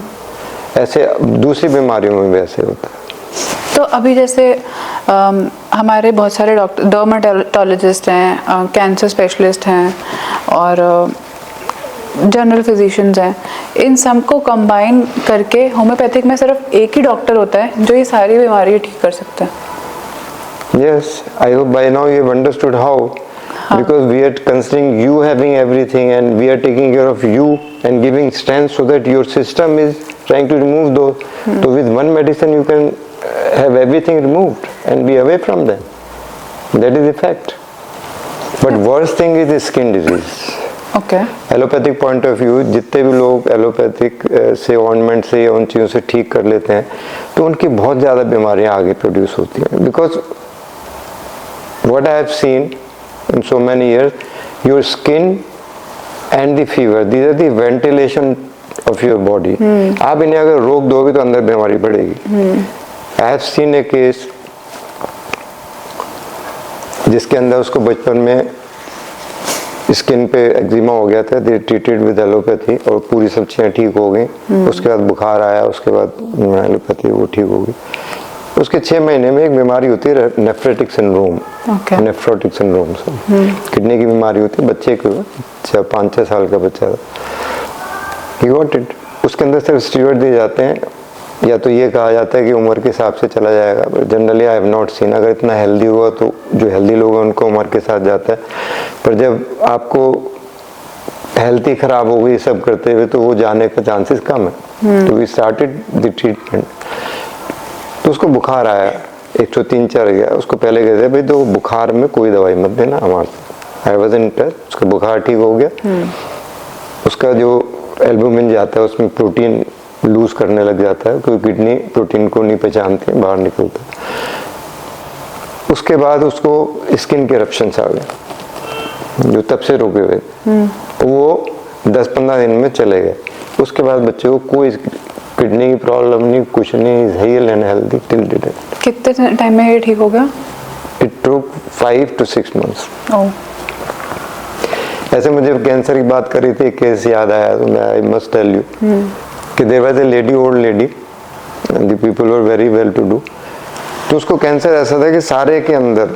ऐसे दूसरी बीमारियों में भी ऐसे होता है। तो अभी जैसे हमारे बहुत सारे डॉक्टर, डर्मेटोलॉजिस्ट हैं, कैंसर स्पेशलिस्ट हैं और जनरल फिजिशियंस हैं, इन सबको कंबाइन करके होम्योपैथिक में सिर्फ एक ही डॉक्टर होता है जो ये सारी बीमारियाँ ठीक कर सकता है? Yes, I hope by now you have understood how. Because we are considering you having everything and we are taking care of you and giving strength so that your system is trying to remove those. So with one medicine you can have everything removed and be away from them. That is the fact. But worst thing is the skin disease. Okay. Allopathic point of view, जितने भी लोग allopathic से ointment से या उन चीज़ों से ठीक कर लेते हैं तो उनकी बहुत ज़्यादा बीमारियां आगे प्रोड्यूस होती हैं। Because what I have seen in so many years, your skin and the fever, these are the ventilation of your body. आप इन्हें अगर रोक दोगे तो अंदर बीमारी बढ़ेगी। I have seen a case जिसके अंदर उसको बचपन में स्किन पे एक्जिमा हो गया था, दे ट्रीटेड विद एलोपैथी और पूरी सब चीज़ें ठीक हो गई। उसके बाद बुखार आया, उसके बाद एलोपैथी वो ठीक हो गई। उसके 6 महीने में एक बीमारी होती है nephrotic syndrome. Nephrotic syndrome kidney की बीमारी होती है, बच्चे को 5-6 साल का बच्चा था, ही गॉट इट। उसके अंदर सिर्फ स्टीरॉइड दिए जाते हैं, या तो ये कहा जाता है कि उम्र के हिसाब से चला जाएगा, but generally I have not seen. अगर इतना हेल्दी हुआ तो जो हेल्दी लोग हैं उनको उम्र के साथ जाता है, पर जब आपको हेल्थ खराब हो गई सब करते हुए तो वो जाने का चांसेस कम है। तो वी स्टार्टेड द ट्रीटमेंट। तो उसको बुखार आया, 103-4 गया। उसको पहले कहते भाई तो बुखार में कोई दवाई मत देना हमारे से। आई वाज इन टच, उसका बुखार ठीक हो गया। उसका जो एल्बुमिन जाता है उसमें प्रोटीन लूज करने लग जाता है, क्योंकि किडनी प्रोटीन को नहीं पहचानती, बाहर निकलता है। उसके बाद उसको स्किन के इरप्शंस आ गए जो तब से रुके हुए, वो 10-15 दिन में चले गए। उसके बाद बच्चे को कोई किडनी की प्रॉब्लम नहीं, कुछ नहीं, is heal and healthy till today. कितने टाइम में ये ठीक हो गया? It took 5 to 6 months। ऐसे मुझे कैंसर की बात करी थी, केस याद आया तो मैं आई मस्ट टेल यू कि there was a lady, old lady, and the people were very well to do. तो उसको कैंसर ऐसा था कि सारे के अंदर,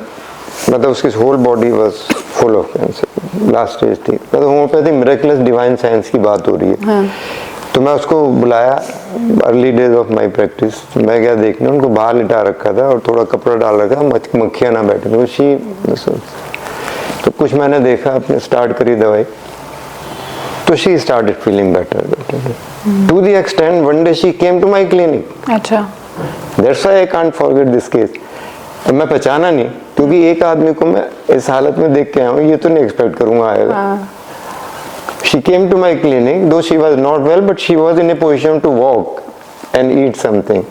मतलब उसकी whole body was full of cancer, last stage थी। मतलब होम्योपैथी मिरेकुलस डिवाइन साइंस की बात हो रही है। तो मैं उसको बुलाया, early days of my practice. मैं क्या देखने, उनको बाहर लिटा रखा था और थोड़ा कपड़ा डाल रखा, मक्खियाँ ना बैठे। तो कुछ मैंने देखा, अपने स्टार्ट करी दवाई, तो she started feeling better to the extent one day she came to my clinic. अच्छा, that's why I can't forget this case. अब मैं पहचाना नहीं, क्योंकि एक आदमी को मैं इस हालत में देख के आया हूँ, ये तो नहीं एक्सपेक्ट करूंगा आएगा। She came to my clinic, though she was not well, but she was in a position to walk and eat something,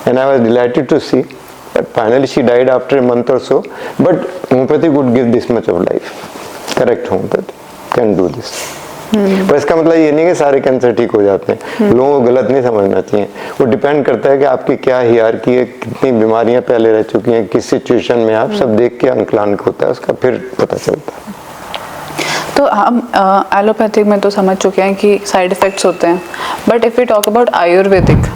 and I was delighted to see. Finally, she died after a month or so. But homeopathy could give this much of life. Correct homeopathy can do this. पर इसका मतलब ये नहीं कि सारे cancer ठीक हो जाते हैं। लोगों को गलत नहीं समझना चाहिए। वो डिपेंड करता है कि आपकी क्या हियरार्की है, कितनी बीमारियां पहले रह चुकी हैं, किस सिचुएशन में आप सब देख के अंकलन होता है, उसका फिर पता चलता है। तो हम एलोपैथिक में तो समझ चुके हैं कि साइड इफ़ेक्ट्स होते हैं, but if we talk about ayurvedic,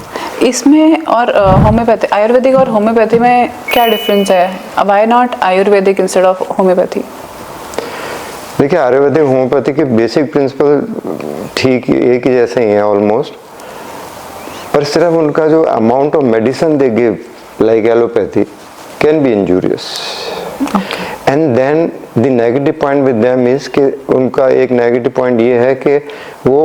इसमें और होम्योपैथी, आयुर्वेदिक और होम्योपैथी में क्या डिफरेंस है? Why not Ayurvedic instead of homeopathy? देखिए, आयुर्वेदिक होम्योपैथी के बेसिक प्रिंसिपल ठीक एक ही जैसे ही हैं ऑलमोस्ट, पर सिर्फ उनका जो amount of medicine they give like allopathy can be injurious. And then the negative point with them is कि उनका एक नेगेटिव पॉइंट ये है कि वो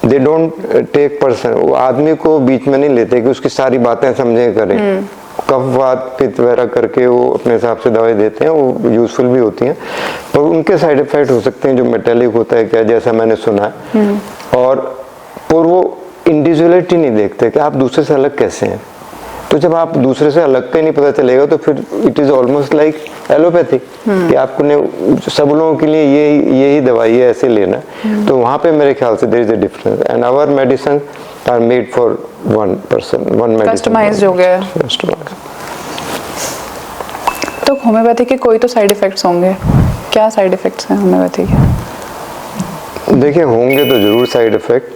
दे डोंट टेक पर्सन, वो आदमी को बीच में नहीं लेते कि उसकी सारी बातें समझे करें। कफ वात पित्त वगैरह करके वो अपने हिसाब से दवाई देते हैं, वो यूजफुल भी होती हैं, पर उनके साइड इफेक्ट हो सकते हैं जो मेटेलिक होता है क्या, जैसा मैंने सुना है। और वो इंडिविजुअलिटी नहीं देखते कि आप दूसरे से अलग कैसे हैं। तो जब आप दूसरे से अलग का ही नहीं पता चलेगा तो फिर it is almost like allopathy कि आपको ने सब लोगों के लिए यही दवाई है, ऐसे लेना। तो वहाँ पे मेरे ख्याल से there is a difference, and our medicine are made for one person, one medicine, customized हो गया है। तो होम्योपैथी के कोई तो साइड इफेक्ट्स होंगे, क्या साइड इफेक्ट्स हैं होम्योपैथी के? देखिए, होंगे तो जरूर साइड इफेक्ट,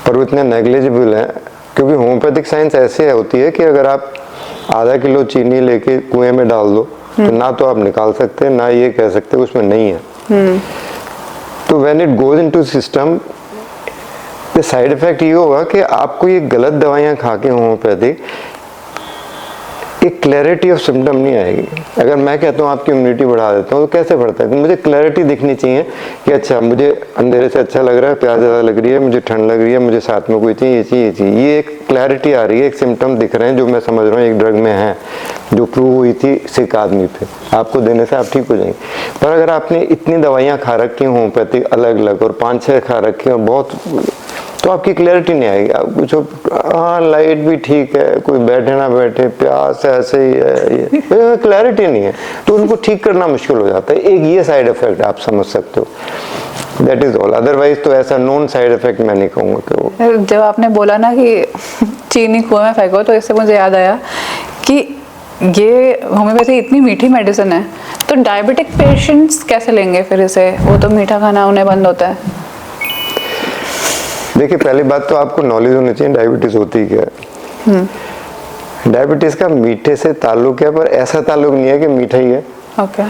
पर वो इतने नेग्लिजिबल हैं क्योंकि होम्योपैथिक साइंस ऐसे होती है कि अगर आप आधा किलो चीनी लेके कुएं में डाल दो तो ना तो आप निकाल सकते हैं, ना ये कह सकते उसमें नहीं है। तो when it goes into system, the side effect ये होगा कि आपको ये गलत दवाइयाँ खा के होम्योपैथिक एक क्लैरिटी ऑफ सिम्टम नहीं आएगी। अगर मैं कहता हूँ आपकी इम्यूनिटी बढ़ा देता हूँ तो कैसे बढ़ता है? तो मुझे क्लैरिटी दिखनी चाहिए कि अच्छा मुझे अंधेरे से अच्छा लग रहा है, प्यास ज़्यादा लग रही है, मुझे ठंड लग रही है, मुझे साथ में कोई चाहिए, ये एक क्लैरिटी आ रही है, एक सिम्टम दिख रहे हैं जो मैं समझ रहा हूँ एक ड्रग में है, जो प्रूव हुई थी सिक आदमी पे, आपको देने से आप ठीक हो जाएंगे। पर अगर आपने इतनी दवाइयाँ खा रखी हैं होम्योपैथिक अलग अलग और 5-6 खा रखी हैं बहुत, तो आपकी क्लैरिटी नहीं आएगी। आप कुछ हाँ लाइट भी ठीक है, कोई बैठे ना बैठे, प्यास ऐसे ही है, ये क्लैरिटी नहीं है, तो उनको ठीक करना मुश्किल हो जाता है। एक ये साइड इफेक्ट आप समझ सकते हो, दैट इज ऑल। अदरवाइज तो ऐसा नॉन साइड इफेक्ट मैं नहीं कहूँगा कि वो। जब आपने बोला ना कि चीनी कुएं में फेंको, तो इससे मुझे याद आया कि ये होम्योपैथी इतनी मीठी मेडिसिन है, तो डायबिटिक पेशेंट्स कैसे लेंगे फिर इसे? वो तो मीठा खाना उन्हें बंद होता है। देखिए, पहली बात तो आपको नॉलेज होनी चाहिए डायबिटीज होती क्या है। डायबिटीज का मीठे से ताल्लुक है, पर ऐसा ताल्लुक नहीं है कि मीठा ही है। ओके।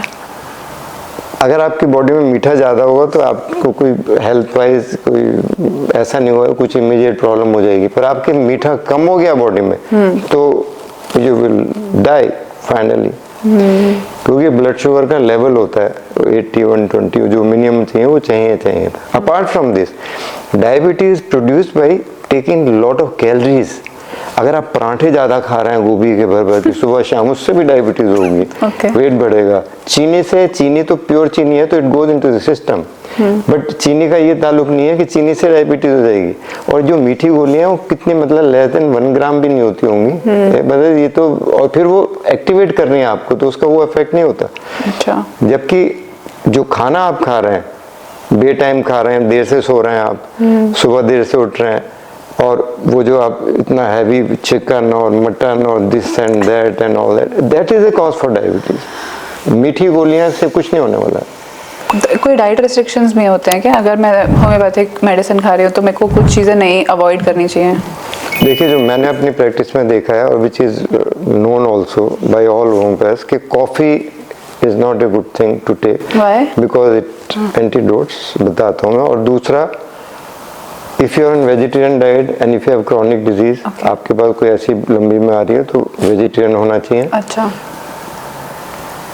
अगर आपकी बॉडी में मीठा ज़्यादा होगा तो आपको कोई हेल्थ वाइज कोई ऐसा नहीं होगा, कुछ इमीडिएट प्रॉब्लम हो जाएगी। पर आपके मीठा कम हो गया बॉडी में तो यू विल डाई फाइनली, क्योंकि ब्लड शुगर का लेवल होता है 80, 120, जो मिनिमम चाहिए वो चाहिए। Apart from this, diabetes produced by taking lot of calories. अगर आप पराठे ज्यादा खा रहे हैं गोभी के भर के सुबह शाम, उससे भी डायबिटीज होगी। वेट बढ़ेगा। चीनी तो प्योर चीनी है, तो it goes into the system, but चीनी का ये ताल्लुक नहीं है कि चीनी से डायबिटीज हो जाएगी। और जो मीठी गोलियां वो कितनी मतलब लेस देन 1 ग्राम भी नहीं होती होंगी, मतलब ये तो, और फिर वो एक्टिवेट कर रही है आपको, तो उसका वो इफेक्ट नहीं होता। अच्छा। जबकि जो खाना आप खा रहे हैं, बे टाइम खा रहे हैं, देर से सो रहे हैं आप, सुबह देर से उठ रहे हैं, और वो जो आप इतना हैवी चिकन और मटन और this and that and all that is a cause for diabetes. मीठी गोलियां से कुछ नहीं होने वाला। कोई डाइट रिस्ट्रिक्शंस भी होते हैं क्या? अगर मैं होम्योपैथिक मेडिसिन खा रही हूँ तो मेरे को कुछ चीज़ें नहीं अवॉइड करनी चाहिए? देखिए, जो मैंने अपनी प्रैक्टिस में देखा है और which is known also by all homeopaths कि coffee is not a good thing to take, because it antidotes, बताता हूँ मैं। और दूसरा, if you are on vegetarian diet and if you have chronic disease, आपके पास कोई ऐसी लंबी बीमारी है तो वेजिटेरियन होना चाहिए। अच्छा।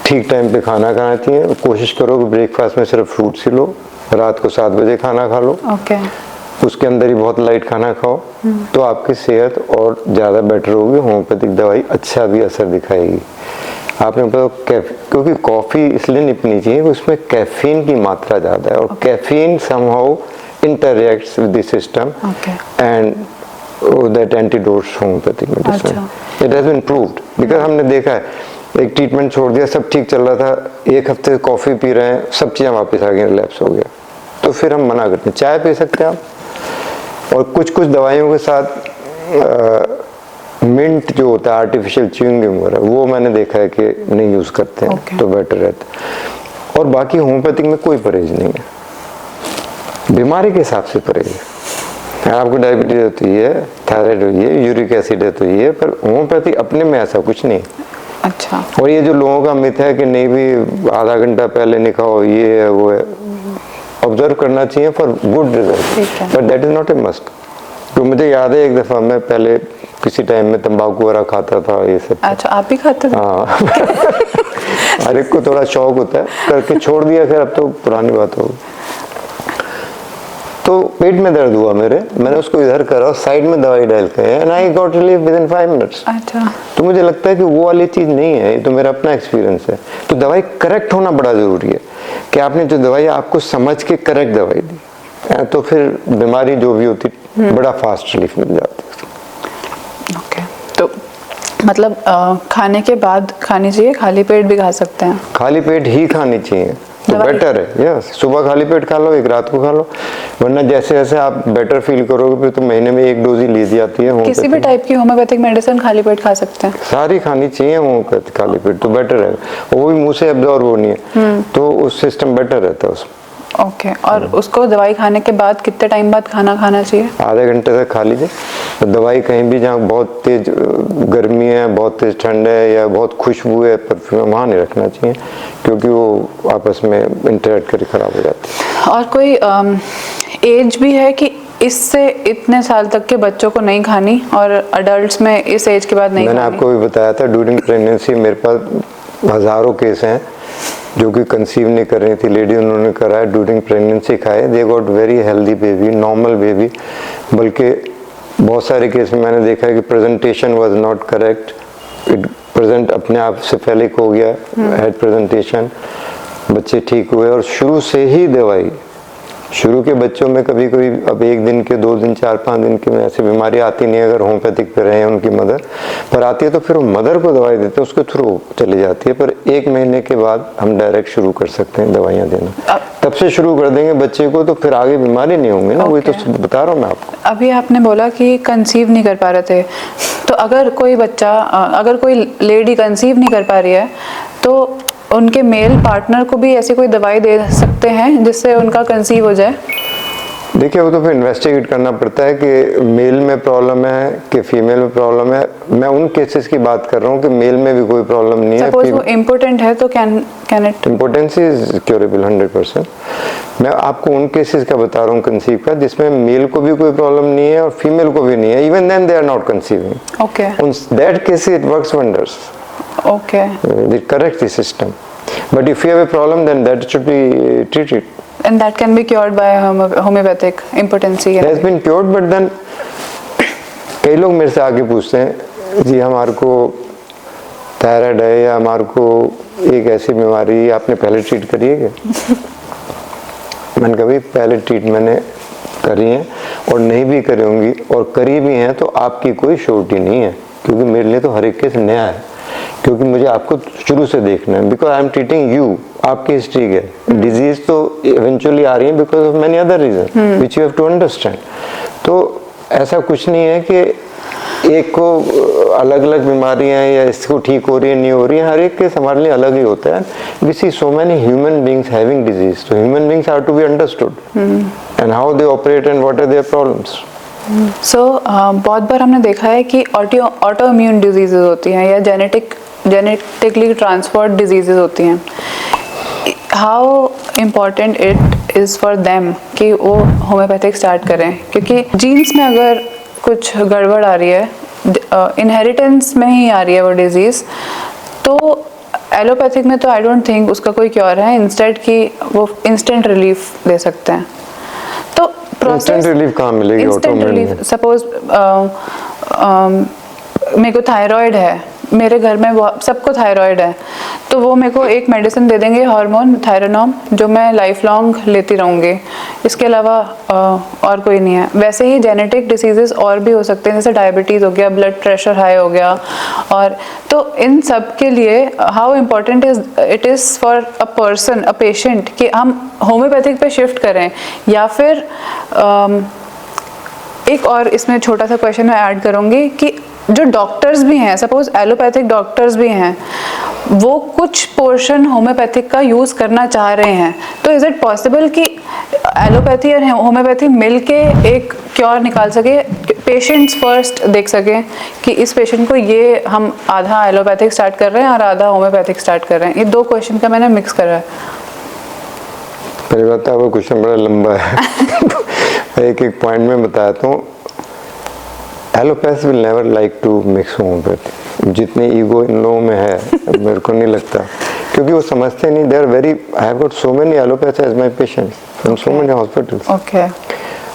ठीक टाइम पे खाना खाना चाहिए। कोशिश करो कि ब्रेकफास्ट में सिर्फ फ्रूट्स ही लो, रात को 7 बजे खाना खा लो। ओके। उसके अंदर ही बहुत लाइट खाना खाओ, तो आपकी सेहत और ज़्यादा बेटर होगी। होम्योपैथिक दवाई अच्छा भी असर दिखाएगी। आपने बताया क्योंकि कॉफ़ी इसलिए नहीं पीनी चाहिए कि उसमें कैफीन की मात्रा ज़्यादा है, और caffeine somehow interacts with the system and that antidotes homeopathic medicine. It has been proved because हमने देखा है एक ट्रीटमेंट छोड़ दिया, सब ठीक चल रहा था, एक हफ्ते से कॉफ़ी पी रहे हैं, सब चीज़ें वापस आ गई, रिलैप्स हो गया, तो फिर हम मना करते हैं। चाय पी सकते हैं आप, और कुछ कुछ दवाइयों के साथ मिंट जो होता है आर्टिफिशियल च्यूइंग गम वगैरह, वो मैंने देखा है कि नहीं यूज़ करते हैं तो बेटर रहता है। और बाकी होम्योपैथिक में कोई परहेज नहीं है, बीमारी के हिसाब से परहेज है। आपको डायबिटीज होती है, थायराइड हुई है, यूरिक एसिड है तो ये, पर होम्योपैथी अपने में ऐसा कुछ नहीं। अच्छा। और ये जो लोगों का मिथ है कि नहीं भी आधा घंटा पहले नहीं खाओ, ये है वो है, ऑब्जर्व करना चाहिए for good result, but that is not A must. तो मुझे याद है एक दफ़ा मैं पहले किसी टाइम में तंबाकू वगैरह खाता था, ये सब। अच्छा, आप भी खाते थे? हाँ। हर एक को थोड़ा शौक होता है, करके छोड़ दिया, फिर अब तो पुरानी बात हो। तो पेट में दर्द हुआ मेरे, मैंने उसको इधर करा और साइड में दवाई डाल के, and I got relief within 5 minutes. अच्छा। तो मुझे लगता है कि वो वाली चीज़ नहीं है, ये तो मेरा अपना एक्सपीरियंस है। तो दवाई करेक्ट होना बड़ा ज़रूरी है कि आपने जो दवाई आपको समझ के करेक्ट दवाई दी, तो फिर बीमारी जो भी होती बड़ा फास्ट रिलीफ मिल जाती है। ओके, तो मतलब खाने के बाद खानी चाहिए, खाली पेट भी खा सकते हैं? खाली पेट ही खानी चाहिए तो बेटर है। यस, सुबह खाली पेट खा लो, एक रात को खा लो, वरना जैसे जैसे आप बेटर फील करोगे फिर तो महीने में 1 डोज ही ली जाती है। किसी भी टाइप की होम्योपैथिक मेडिसिन खाली पेट खा सकते हैं? सारी खानी चाहिए होम्योपैथिक खाली पेट, तो बेटर है, वो भी मुंह से एब्जॉर्ब होनी है, तो उस सिस्टम बेटर रहता है उसमें। ओके, और उसको दवाई खाने के बाद कितने टाइम बाद खाना खाना चाहिए? आधे घंटे तक खा लीजिए। तो दवाई कहीं भी जहाँ बहुत तेज गर्मी है, बहुत तेज ठंड है या बहुत खुशबू है परफ्यूम, वहाँ नहीं रखना चाहिए, क्योंकि वो आपस में इंटरेक्ट करके खराब हो जाती है। और कोई एज भी है कि इससे इतने साल तक के बच्चों को नहीं खानी, और अडल्ट्स में इस एज के बाद नहीं खानी? मैंने आपको भी बताया था, ड्यूरिंग प्रेगनेंसी मेरे पास हज़ारों केस हैं जो कि कंसीव नहीं कर रही थी लेडी, उन्होंने कराया, ड्यूरिंग प्रेगनेंसी खाए, they got very healthy baby, normal baby. बल्कि बहुत सारे केस में मैंने देखा है कि presentation was not correct, it present अपने आप से पहले हो गया हेड प्रेजेंटेशन, बच्चे ठीक हुए। और शुरू से ही दवाई, शुरू के बच्चों में कभी कभी अब 1 दिन के 2 दिन 4-5 दिन की ऐसी बीमारी आती नहीं है, अगर होम्योपैथिक पे रहे हैं उनकी मदर पर आती है तो फिर वो मदर को दवाई देते हैं, उसके थ्रू चली जाती है। पर 1 महीने के बाद हम डायरेक्ट शुरू कर सकते हैं दवाइयाँ देना, तब से शुरू कर देंगे बच्चे को तो फिर आगे बीमारी नहीं होंगी ना। वही तो बता रहा हूँ मैं आपको। अभी आपने बोला कि कंसीव नहीं कर पा रहे थे, तो अगर कोई बच्चा, अगर कोई लेडी कंसीव नहीं कर पा रही है तो उनके मेल पार्टनर को भी ऐसी कोई दवाई दे सकते हैं जिससे उनका कंसीव हो जाए? देखिए, वो तो फिर इन्वेस्टिगेट करना पड़ता है कि मेल में प्रॉब्लम है कि फीमेल में प्रॉब्लम है। मैं उन केसेस की बात कर रहा हूँ कि मेल में भी कोई प्रॉब्लम नहीं है। सपोज वो इम्पोर्टेंट है तो can it? Impotency is curable 100%। मैं आपको उन केसेस का बता रहा हूँ कंसीव का, जिसमें मेल को भी कोई प्रॉब्लम नहीं है और फीमेल को भी नहीं है, even then they are not conceiving. Okay, in that case it works wonders. Okay. They correct the system. But if you have a problem, then that should be treated. And that can be cured by homeopathic impotency? It has been cured, but then कई लोग मेरे से आके पूछते हैं, जी हमारे को thyroid है या हमारे को एक ऐसी बीमारी आपने पहले ट्रीट करी है क्या? मैंने कभी पहले ट्रीट मैंने करी है और नहीं भी करी होंगी, और करी भी हैं तो आपकी कोई श्योरिटी नहीं है, क्योंकि मेरे लिए तो हर एक केस नया है, क्योंकि मुझे आपको शुरू से देखना है। Because I am treating you, आपकी हिस्ट्री है, डिजीज तो इवेंचुअली आ रही है because of many other reason which you have to understand. तो ऐसा कुछ नहीं है कि एक को अलग अलग बीमारियां या इसको ठीक हो रही है नहीं हो रही है, हर एक केस हमारे लिए अलग ही होता है। We see so many human beings having disease, तो human beings have to be understood and how they operate and what are their problems. बहुत बार हमने देखा है कि ऑटो इम्यून डिजीजेज होती हैं या जेनेटिकली ट्रांसफर्ड डिजीजेज होती हैं। How important it is for them कि वो होम्योपैथिक स्टार्ट करें, क्योंकि जीन्स में अगर कुछ गड़बड़ आ रही है, इनहेरिटेंस में ही आ रही है वो डिजीज़, तो एलोपैथिक में तो आई डोंट थिंक उसका कोई क्योर है, इंस्टेड कि वो इंस्टेंट रिलीफ दे सकते हैं। तो इंस्टेंट रिलीफ कहाँ मिलेगी? इंस्टेंट रिलीफ, सपोज मेरे को थायराइड है मेरे घर में सबको थायराइड है, तो वो मेरे को एक मेडिसिन दे देंगे हार्मोन थायरोनॉम, जो मैं लाइफ लॉन्ग लेती रहूँगी, इसके अलावा और कोई नहीं है। वैसे ही जेनेटिक डिसीजेस और भी हो सकते हैं, जैसे डायबिटीज़ हो गया, ब्लड प्रेशर हाई हो गया, और तो इन सब के लिए how important it is for a person, a patient, कि हम होम्योपैथिक पे शिफ्ट करें, या फिर एक और इसमें छोटा सा क्वेश्चन मैं ऐड करूँगी कि जो डॉक्टर्स भी हैं, सपोज एलोपैथिक डॉक्टर्स भी हैं, वो कुछ पोर्शन होम्योपैथिक का यूज़ करना चाह रहे हैं, तो इज़ इट पॉसिबल कि एलोपैथी और होम्योपैथी मिलके एक क्योर निकाल सके? पेशेंट्स फर्स्ट देख सकें कि इस पेशेंट को ये हम आधा एलोपैथिक स्टार्ट कर रहे हैं और आधा होम्योपैथिक स्टार्ट कर रहे हैं। ये दो क्वेश्चन का मैंने मिक्स करा है। पहली बात तो आपका क्वेश्चन बड़ा लंबा है। एक एक पॉइंट में बताता हूँ। Allopathy will never like to mix homeopathy, जितने ईगो इन लोगों में है मेरे को नहीं लगता, क्योंकि वो समझते नहीं। They are very, I have got so many allopathy as my patients from so many hospitals. Okay,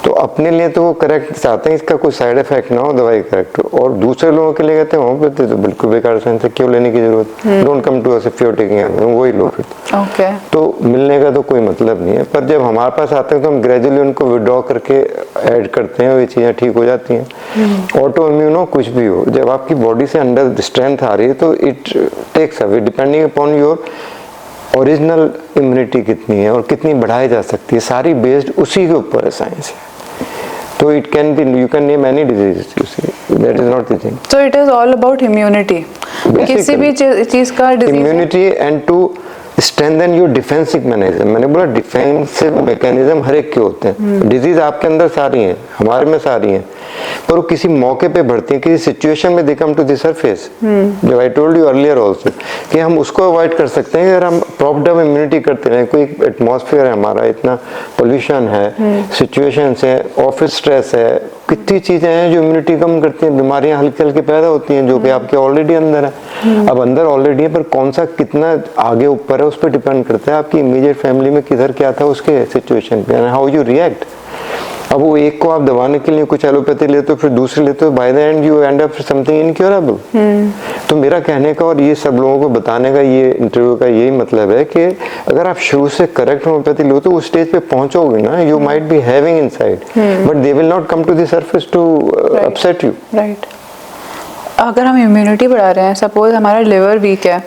तो अपने लिए तो वो करेक्ट चाहते हैं, इसका कोई साइड इफेक्ट ना हो, दवाई करेक्ट हो, और दूसरे लोगों के लिए कहते हैं होम्योपैथी तो बिल्कुल बेकार साइंस है, क्यों लेने की जरूरत, don't come to us if you are taking, वही लो फिर। ओके, तो मिलने का तो कोई मतलब नहीं है, पर जब हमारे पास आते हैं तो हम ग्रेजुअली उनको विड्रॉ करके ऐड करते हैं, वो चीज़ें ठीक हो जाती हैं। ऑटो इम्यून हो, कुछ भी हो, जब आपकी बॉडी से अंडर स्ट्रेंथ आ रही है तो it takes away depending upon your original immunity कितनी है और कितनी बढ़ाई जा सकती है, सारी बेस्ड उसी के ऊपर है साइंस। तो it can be, you can name any disease, you see, that is not the thing. So it is all about immunity, किसी भी चीज का immunity and to strengthen your defensive mechanism. मैंने बोला डिफेंसिव मैकेनिज्म हर एक के होते हैं। डिजीज आपके अंदर सारी हैं, हमारे में सारी हैं, पर वो किसी मौके पे बढ़ती हैं, किसी सिचुएशन में दे कम टू द सरफेस। जब आई टोल्ड यू अर्लियर आल्सो कि हम उसको अवॉइड कर सकते हैं अगर हम प्रॉपर इम्यूनिटी करते रहें। कोई एटमॉस्फेयर है हमारा, इतना पोल्यूशन है, सिचुएशंस है, ऑफिस स्ट्रेस है, कितनी चीजें हैं जो इम्यूनिटी कम करती हैं, बीमारियां हल्की हल्की पैदा होती हैं जो कि आपके ऑलरेडी अंदर है। अब अंदर ऑलरेडी है, पर कौन सा कितना आगे ऊपर है उस पर डिपेंड करता है आपकी इमीडिएट फैमिली में किधर क्या था उसके सिचुएशन पे, हाउ यू रिएक्ट। अब वो एक को आप दबाने के लिए कुछ एलोपैथी लेते हो, फिर दूसरी लेते हो, by the end you end up something incurable. तो मेरा कहने का और ये सब लोगों को बताने का, ये इंटरव्यू का यही मतलब है कि अगर आप शुरू से करेक्ट होम्योपैथी लो तो उस स्टेज पे पहुंचोगे ना, you might be having inside, but they will not come to the surface to upset you. Right. अगर हम इम्यूनिटी बढ़ा रहे हैं, सपोज हमारा लिवर वीक है,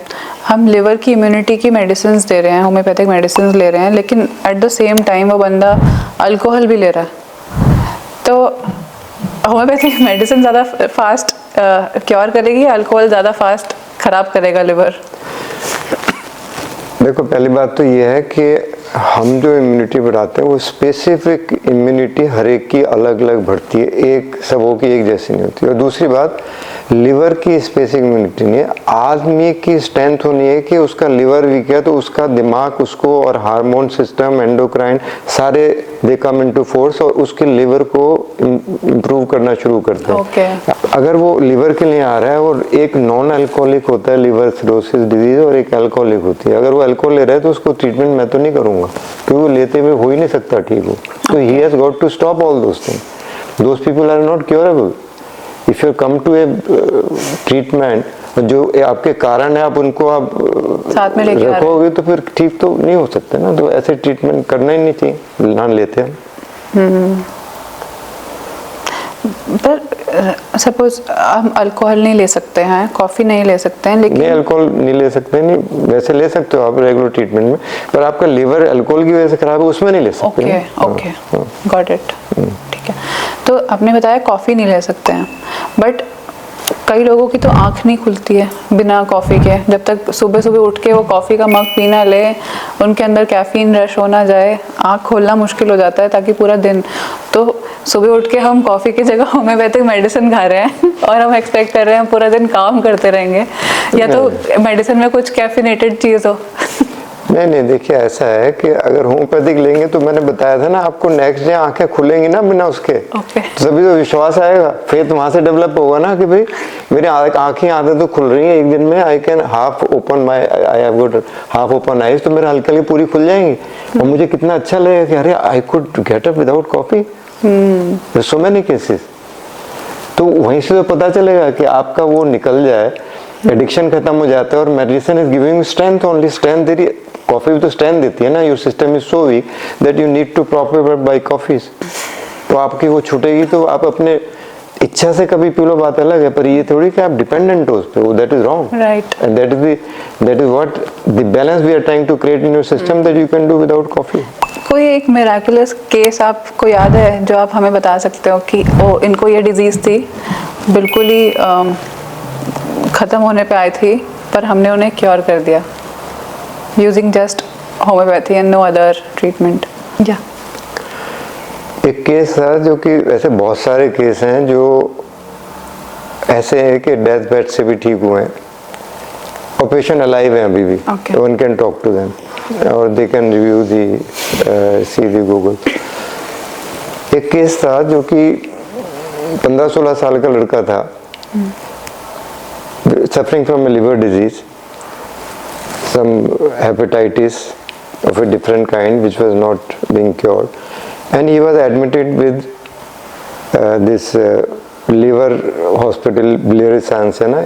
हम लिवर की इम्यूनिटी की मेडिसिन दे रहे हैं, होम्योपैथिक मेडिसिन ले रहे हैं, लेकिन एट द सेम टाइम वो बंदा अल्कोहल भी ले रहा है, तो होम्योपैथिक मेडिसिन ज़्यादा फास्ट क्योर करेगी, अल्कोहल ज़्यादा फास्ट खराब करेगा लिवर? देखो, पहली बात तो ये है कि हम जो इम्यूनिटी बढ़ाते हैं वो स्पेसिफिक इम्यूनिटी हर एक की अलग अलग बढ़ती है, एक सबों की एक जैसी नहीं होती। और दूसरी बात, लिवर की स्पेसिफिक इम्यूनिटी नहीं है, आदमी की स्ट्रेंथ होनी है कि उसका लिवर वीक है तो उसका दिमाग उसको और हार्मोन सिस्टम, एंडोक्राइन सारे दे कम इनटू फोर्स और उसके लिवर को इम्प्रूव करना शुरू करते हैं। Okay. अगर वो लिवर के लिए आ रहा है और एक नॉन अल्कोहलिक होता है लिवर सिरोसिस डिजीज और एक अल्कोहलिक होती है, अगर वो अल्कोहल ले रहा है तो उसको ट्रीटमेंट मैं तो नहीं करूंगा क्योंकि वो लेते हुए हो ही नहीं सकता ठीक हो। तो he has got to stop all those things, those people are not curable. If you come to a treatment जो आपके कारण है, आप उनको आप साथ में लेके रखोगे तो फिर ठीक तो नहीं हो सकता ना, तो ऐसे ट्रीटमेंट करना ही नहीं चाहिए, ना लेते हैं। पर सपोज हम अल्कोहल नहीं ले सकते हैं, कॉफ़ी नहीं ले सकते हैं, लेकिन नहीं अल्कोहल नहीं ले सकते, नहीं वैसे ले सकते हो आप रेगुलर ट्रीटमेंट में, पर आपका लिवर अल्कोहल की वजह से खराब है उसमें नहीं ले सकते। ओके, गॉट इट, ठीक है। तो आपने बताया कॉफ़ी नहीं ले सकते हैं, बट कई लोगों की तो आँख नहीं खुलती है बिना कॉफ़ी के, जब तक सुबह सुबह उठ के वो कॉफ़ी का मग पीना ले, उनके अंदर कैफीन रश हो ना जाए, आँख खोलना मुश्किल हो जाता है ताकि पूरा दिन। तो सुबह उठ के हम कॉफ़ी की जगह होम्योपैथिक मेडिसिन खा रहे हैं और हम एक्सपेक्ट कर रहे हैं पूरा दिन काम करते रहेंगे, या तो मेडिसिन में कुछ कैफिनेटेड चीज़ हो। नहीं, देखिए ऐसा है कि अगर होम्योपैथिक लेंगे तो मैंने बताया था ना आपको, नेक्स्ट डे आंखें खुलेंगी ना बिना उसके, तभी तो विश्वास आएगा, फेथ वहां से डेवलप होगा ना कि भाई मेरी आंखें आदत तो खुल रही है एक दिन में, I can half open my, I have got half open eyes, तो मेरे हल्के हल्के पूरी खुल जाएंगी और मुझे कितना अच्छा लगेगा कि अरे I could get up without coffee, so many cases. तो वहीं से तो पता चलेगा कि आपका वो निकल जाए एडिक्शन खत्म हो जाता है और medicine is giving strength only, strength दे रही है। कॉफी भी तो स्ट्रेंथ देती है ना, your system is so weak that you need to proper by coffees. तो आपकी वो छूटेगी तो आप अपने इच्छा से कभी पी लो, बात अलग है, पर ये थोड़ी कि आप डिपेंडेंट हो उस पे, that is wrong. Right. And that is what the balance we are trying to create in your system that you can do without coffee. कोई एक मिराकुलस केस आपको याद है जो आप हमें बता सकते हो कि ओ इनको ये डिजीज थी, बिल्कुल ही खत्म होने पे आई थी, पर हमने उन्हें क्योर कर दिया using just homeopathy and no other treatment? या एक केस था जो कि ऐसे बहुत सारे केस हैं जो ऐसे हैं कि डेथ बेड से भी ठीक हुए हैं और पेशेंट अलाइव हैं अभी भी। Okay. One can talk to them और they can review the see the Google. एक केस था जो कि 15-16 साल का लड़का था, suffering from a liver disease, some hepatitis of a different kind which was not being cured, and he was admitted with this liver hospital, Blair Sands है ना,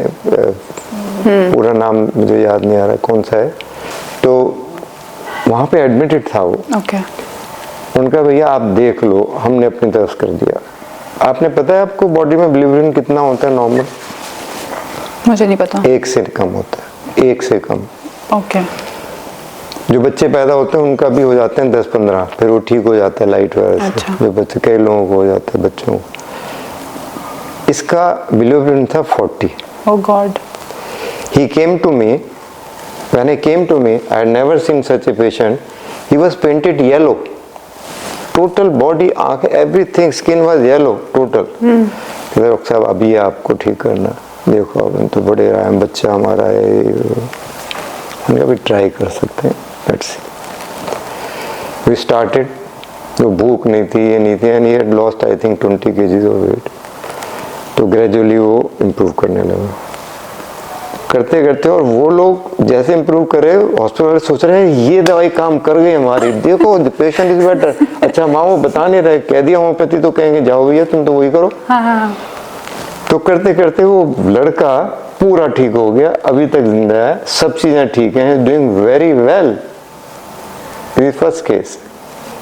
पूरा नाम मुझे याद नहीं आ रहा कौन सा है, तो वहाँ पे एडमिटेड था वो। ओके। उनका भैया आप देख लो, हमने अपनी तरफ कर दिया। आपने पता है आपको बॉडी में बिलिवरिन कितना होता है नॉर्मल? मुझे नहीं पता। 1 से कम होता है, 1 से कम। ओके। जो बच्चे पैदा होते हैं उनका भी हो जाते हैं 10-15, फिर वो ठीक हो जाता है लाइट वायर से। अच्छा। जो बच्चे, कई लोगों को हो जाता है बच्चों को। इसका बिलिवरिन था 40। ओह God. He came to me, when he came to me, I had never seen such a patient. He was painted yellow. Total body, आँख, everything, skin was yellow, total. Doctor साहब अभी आपको ठीक करना, देखो अब तो बड़े रहा है, बच्चा हमारा है, उनका भी ट्राई कर सकते हैं। Let's see. वी स्टार्टेड, वो भूख नहीं थी, ये नहीं थी, and he had lost I think 20 kg of weight. तो ग्रेजुअली वो इम्प्रूव करने लगा, करते करते, और वो लोग जैसे इम्प्रूव करे, हॉस्पिटल वाले सोच रहे हैं ये दवाई काम कर गई हमारी, देखो पेशेंट इज बेटर। अच्छा माँ वो बता नहीं रहे, कह दिया होम्योपैथी तो कहेंगे जाओ भैया तुम तो वही करो। हाँ। तो करते करते वो लड़का पूरा ठीक हो गया, अभी तक जिंदा है, सब चीजें ठीक हैं, doing very well. This first case,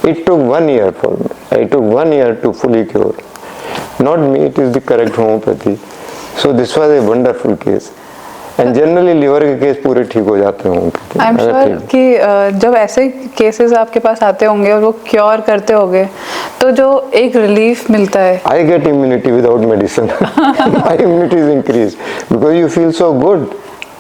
it took 1 year for me, I took 1 year to fully cure, not me, it is the correct homeopathy. So this was a wonderful case, and generally liver के case पूरे ठीक हो जाते हैं homeopathy. I am sure कि जब ऐसे cases आपके पास आते होंगे और वो क्योर करते होंगे तो जो एक रिलीफ मिलता है। I get immunity without medicine. My immunity is increased because you feel so good.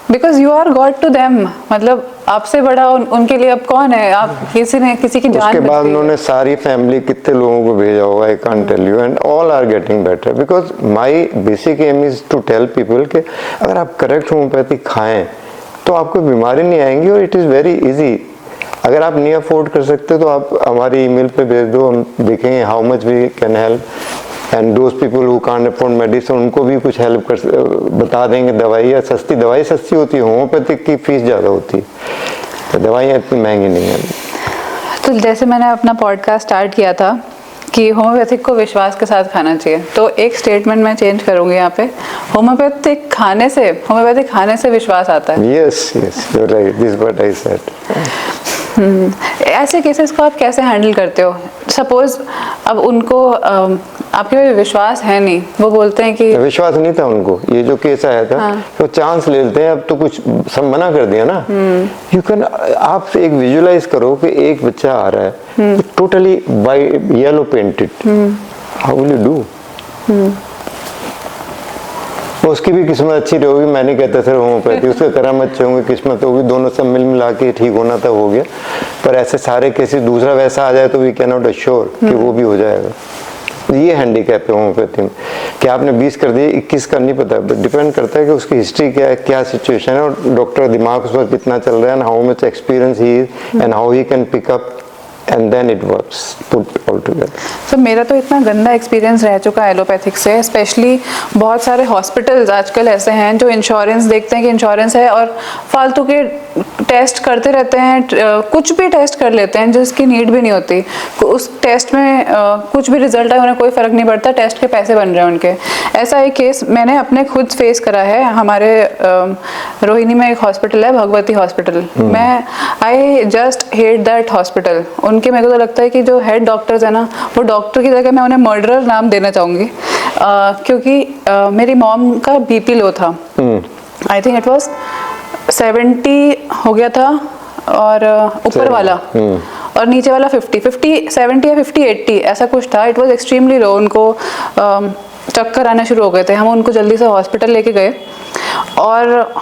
Because you are God to them, मतलब आपसे बड़ा उनके लिए अब कौन है? आप किसी की जान उसके बाद बचती है। उन्होंने सारी फैमिली कितने लोगों को भेजा होगा, I can't tell you, and all are getting better because my basic aim is to tell people कि अगर आप करेक्ट होम्योपैथी खाएं तो आपको बीमारी नहीं आएंगी, और इट इज़ वेरी इजी। अगर आप नहीं अफोर्ड कर सकते तो आप हमारी ईमेल पे भेज दो, हम देखेंगे how much we can help, and those people who can't afford medicine उनको भी कुछ हेल्प कर बता देंगे। दवाइयाँ सस्ती होती है, होम्योपैथिक की फीस ज़्यादा होती है, तो दवाइयाँ इतनी महंगी नहीं है। तो जैसे मैंने अपना पॉडकास्ट स्टार्ट किया था कि होम्योपैथिक को विश्वास के साथ खाना चाहिए, तो एक स्टेटमेंट मैं चेंज करूंगी यहाँ पे, होम्योपैथिक खाने से विश्वास आता है। Yes you are right, this what I said. ऐसे केसेस को आप कैसे हैंडल करते हो? सपोज अब उनको आपके पे विश्वास है नहीं, वो बोलते हैं कि विश्वास नहीं था उनको, ये जो केस आया था। हाँ। तो चांस ले लेते हैं, अब तो कुछ सब मना कर दिया ना। यू कैन, आप एक विजुअलाइज करो कि एक बच्चा आ रहा है totally by yellow painted, how will you do? उसकी भी किस्मत अच्छी रहोगी, मैं नहीं कहता सर होम्योपैथी, उसके कर्म अच्छे होंगे, किस्मत होगी, दोनों सब मिल मिला के ठीक होना था हो गया। पर ऐसे सारे केसेस दूसरा वैसा आ जाए तो वी कैन नॉट अश्योर कि वो भी हो जाएगा। ये हैंडीकैप है होम्योपैथी में कि आपने 20 कर दिए, 21 का नहीं पता, डिपेंड करता है कि उसकी हिस्ट्री क्या है, क्या सिचुएशन है, और डॉक्टर दिमाग उस पर कितना चल रहा है, and how much experience he is, and how he can pick up and then it works put all together. तो मेरा तो इतना गंदा एक्सपीरियंस रह चुका है एलोपैथिक से, स्पेशली बहुत सारे हॉस्पिटल्स आजकल ऐसे हैं जो इंश्योरेंस देखते हैं कि इंश्योरेंस है और फालतू के टेस्ट करते रहते हैं, कुछ भी टेस्ट कर लेते हैं जिसकी नीड भी नहीं होती। उस टेस्ट में कुछ भी रिजल्ट है उन्हें कोई फ़र्क नहीं पड़ता, टेस्ट के पैसे बन रहे हैं उनके। ऐसा एक केस मैंने अपने खुद फेस करा है। हमारे रोहिणी में एक हॉस्पिटल है, भगवती हॉस्पिटल। मैं I just hate that hospital. उनके मेरे को तो लगता है कि जो हेड डॉक्टर्स है ना, वो डॉक्टर की जगह मैं उन्हें मर्डरर नाम देना चाहूँगी, क्योंकि मेरी मॉम का बीपी लो था। आई थिंक इट वाज 70 हो गया था, और ऊपर वाला और नीचे वाला 50 70 या 50 80 ऐसा कुछ था। It was extremely low. उनको चक्कर आने शुरू हो गए थे। हम उनको जल्दी से हॉस्पिटल लेके गए और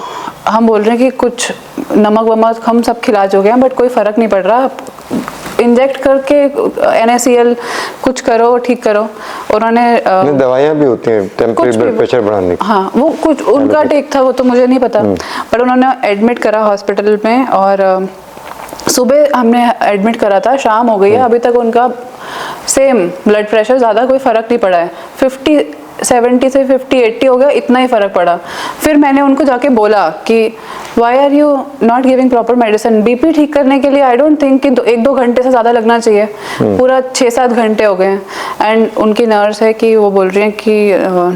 हम बोल रहे हैं कि कुछ नमक वमक हम सब खिला चुके हैं बट कोई फ़र्क नहीं पड़ रहा, इंजेक्ट करके NaCl कुछ करो, ठीक करो। उन्होंने दवाइयाँ भी होती हैं टेम्परेरी ब्लड प्रेशर बढ़ाने की। हाँ, वो कुछ उनका टेक था, वो तो मुझे नहीं पता, पर उन्होंने एडमिट करा हॉस्पिटल में। और सुबह हमने एडमिट करा था, शाम हो गई है, अभी तक उनका सेम ब्लड प्रेशर, ज़्यादा कोई फ़र्क नहीं पड़ा है। 70 से 50 80 हो गया, इतना ही फ़र्क पड़ा। फिर मैंने उनको जाके बोला कि why are you not giving proper medicine. BP ठीक करने के लिए आई डोंट थिंक कि 1-2 घंटे से ज़्यादा लगना चाहिए, पूरा 6-7 घंटे हो गए हैं। एंड उनकी नर्स है कि वो बोल रही हैं कि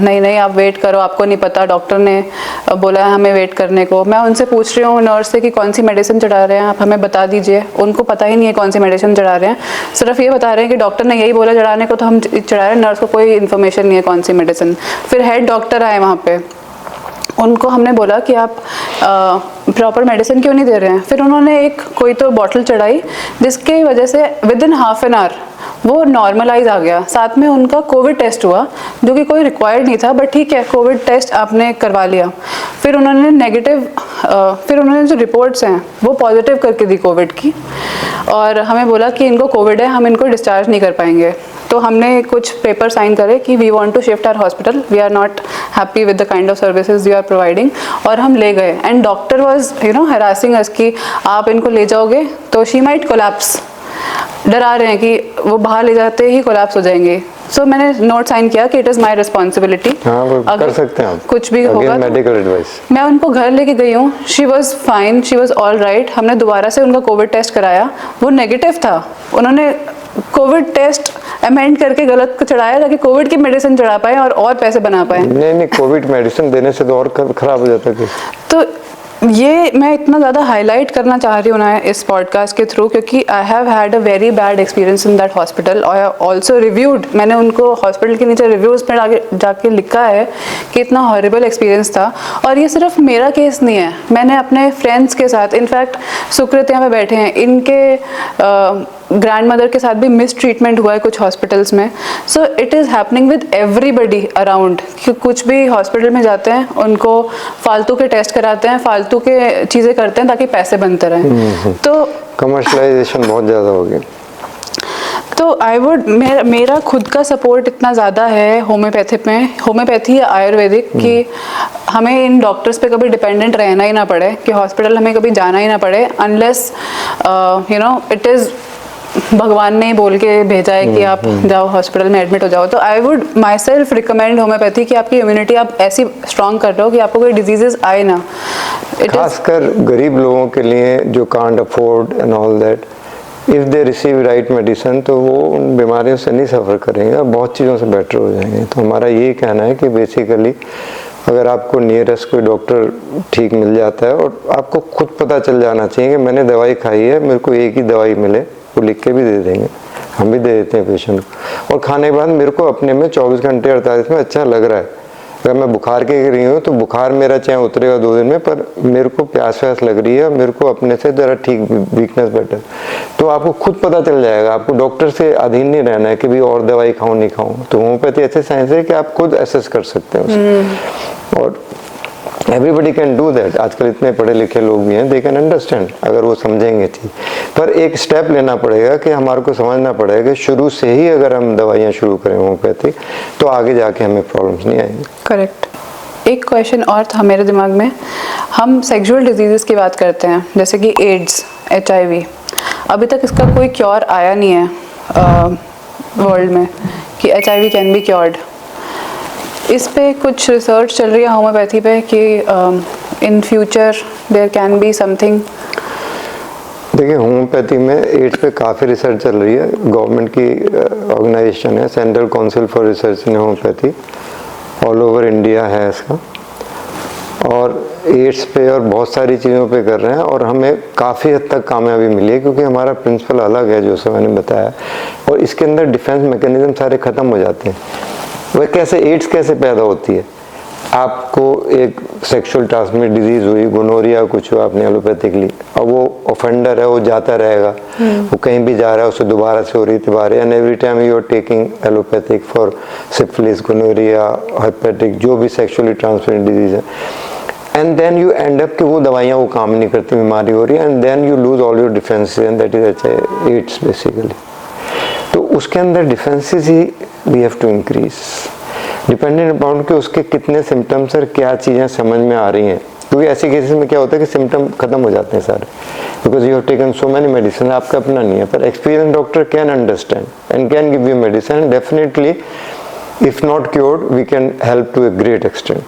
नहीं आप वेट करो, आपको नहीं पता, डॉक्टर ने बोला है हमें वेट करने को। मैं उनसे पूछ रही हूँ नर्स से कि कौन सी मेडिसिन चढ़ा रहे हैं आप, हमें बता दीजिए। उनको पता ही नहीं है कौन सी मेडिसिन चढ़ा रहे हैं, सिर्फ ये बता रहे हैं कि डॉक्टर ने यही बोला चढ़ाने को तो हम चढ़ा रहे हैं। नर्स को कोई इन्फॉर्मेशन नहीं है कौन सी मेडिसिन। फिर हेड डॉक्टर आए वहाँ पे, उनको हमने बोला कि आप प्रॉपर मेडिसिन क्यों नहीं दे रहे हैं। फिर उन्होंने एक कोई तो बॉटल चढ़ाई जिसकी वजह से विदिन हाफ एन आवर वो नॉर्मलाइज आ गया। साथ में उनका कोविड टेस्ट हुआ जो कि कोई रिक्वायर्ड नहीं था, बट ठीक है कोविड टेस्ट आपने करवा लिया। फिर उन्होंने फिर उन्होंने जो रिपोर्ट्स हैं वो पॉजिटिव करके दी कोविड की, और हमें बोला कि इनको कोविड है, हम इनको डिस्चार्ज नहीं कर पाएंगे। तो हमने कुछ पेपर साइन करे कि we want to shift our hospital, we are not happy with the kind of services you are providing, और हम ले गए। And doctor was harassing us कि आप इनको ले जाओगे तो शी माइट कोलैप्स, डरा रहे हैं कि वो बाहर ले जाते ही कोलैप्स हो जाएंगे। सो मैंने नोट साइन किया कि इट इज़ माई रिस्पॉन्सिबिलिटी। कर सकते हैं आप, कुछ भी होगा मेडिकल एडवाइस। मैं उनको घर लेके गई हूँ, she was fine, she was all right. हमने दोबारा से उनका कोविड टेस्ट कराया, वो नेगेटिव था। उन्होंने कोविड टेस्ट अमेंड करके गलत को चढ़ाया ताकि कोविड की मेडिसिन चढ़ा पाए और पैसे बना पाए। नहीं कोविड मेडिसिन देने से तो और खराब हो जाता है। तो ये मैं इतना ज़्यादा हाईलाइट करना चाह रही हूँ ना इस पॉडकास्ट के थ्रू, क्योंकि I have had a very bad experience in that hospital. और ऑल्सो रिव्यूड, मैंने उनको हॉस्पिटल के नीचे रिव्यूज़ में आगे जाके लिखा है कि इतना हॉरिबल एक्सपीरियंस था। और ये सिर्फ मेरा केस नहीं है, मैंने अपने फ्रेंड्स के साथ, इनफैक्ट सुकृत यहाँ पे बैठे हैं, इनके ग्रैंड मदर के साथ भी मिस ट्रीटमेंट हुआ है कुछ हॉस्पिटल्स में। So it is happening with everybody around. कुछ भी हॉस्पिटल में जाते हैं उनको फालतू के टेस्ट कराते हैं, फालतू के चीज़ें करते हैं ताकि पैसे बनते रहें। तो कमर्शलाइजेशन बहुत ज़्यादा हो गया। तो आई वुड, मेरा खुद का सपोर्ट इतना ज़्यादा है होम्योपैथी में, होम्योपैथी या आयुर्वेदिक, कि हमें इन डॉक्टर्स पे कभी डिपेंडेंट रहना ही ना पड़े, कि हॉस्पिटल हमें कभी जाना ही ना पड़े, अनलेस इट इज़ भगवान ने बोल के भेजा है कि आप जाओ हॉस्पिटल में एडमिट हो जाओ। तो I would my self recommend homeopathy कि आपकी इम्यूनिटी आप ऐसी स्ट्रॉन्ग कर रहे हो कि आपको कोई डिजीजेस आए ना। खासकर गरीब लोगों के लिए जो can't afford and all that, if they receive right medicine तो वो उन बीमारियों से नहीं सफ़र करेंगे और बहुत चीज़ों से बेटर हो जाएंगे। तो हमारा ये कहना है कि बेसिकली अगर आपको नियरेस्ट कोई डॉक्टर ठीक मिल जाता है और आपको खुद पता चल जाना चाहिए कि मैंने दवाई खाई है, मेरे को एक ही दवाई मिले, वो लिख के भी दे देंगे, हम भी दे देते हैं पेशेंट को। और खाने के बाद मेरे को अपने में 24 घंटे 48 में अच्छा लग रहा है। अगर मैं बुखार के रही हूँ तो बुखार मेरा चाहे उतरेगा 2 दिन में, पर मेरे को प्यास व्यास लग रही है, मेरे को अपने से ज़रा ठीक, वीकनेस बेटर, तो आपको खुद पता चल जाएगा। आपको डॉक्टर से अधीन नहीं रहना है कि भी और दवाई खाऊं नहीं खाऊं। तो होम्योपैथी ऐसे साइंस है कि आप खुद एसेस कर सकते हैं उसे, और एवरीबडी कैन डू दैट। आजकल इतने पढ़े लिखे लोग भी हैं, दे कैन अंडरस्टैंड अगर वो समझेंगे चीज। पर एक स्टेप लेना पड़ेगा कि हमारे को समझना पड़ेगा कि शुरू से ही अगर हम दवाइयाँ शुरू करें होम्योपैथी तो आगे जाके हमें प्रॉब्लम्स नहीं आएंगी। करेक्ट। एक क्वेश्चन और था मेरे दिमाग में, हम सेक्सुअल डिजीज़ की बात करते हैं जैसे कि एड्स, HIV। अभी तक इसका कोई क्योर आया नहीं है वर्ल्ड में कि HIV कैन बी क्योर्ड। इस पे कुछ रिसर्च चल रही है होम्योपैथी पे कि in future there can be something. देखिए, होम्योपैथी में एड्स पे काफ़ी रिसर्च चल रही है। गवर्नमेंट की ऑर्गेनाइजेशन है, central council for research in homeopathy, all over India है इसका, और एड्स पे और बहुत सारी चीज़ों पे कर रहे हैं, और हमें काफ़ी हद तक कामयाबी मिली है क्योंकि हमारा प्रिंसिपल अलग है, जो से मैंने बताया, और इसके अंदर डिफेंस मैकेनिज्म सारे ख़त्म हो जाते हैं। वह कैसे, एड्स कैसे पैदा होती है? आपको एक सेक्सुअल ट्रांसमिट डिजीज हुई, गोनोरिया कुछ हुआ, आपने एलोपैथिक ली, अब वो ऑफेंडर है, वो जाता रहेगा, वो कहीं भी जा रहा है, उससे दोबारा से हो रही थी, and every time you are taking allopathic for syphilis, gonorrhoea, hepatic, जो भी सेक्सुअली ट्रांसमिट डिजीज है, and then you end up कि वो दवाइयाँ वो काम नहीं करती, बीमारी हो रही है, and then you lose all your defences, and that is AIDS basically. तो उसके अंदर डिफेंसेस ही we have to increase, dependent upon कि उसके कितने सिम्टम्स और क्या चीज़ें समझ में आ रही हैं, क्योंकि ऐसे केसेस में क्या होता है कि सिम्टम खत्म हो जाते हैं सारे, because you have taken so many medicine, आपका अपना नहीं है, पर experience doctor can understand and can give you medicine, definitely if not cured we can help to a great extent.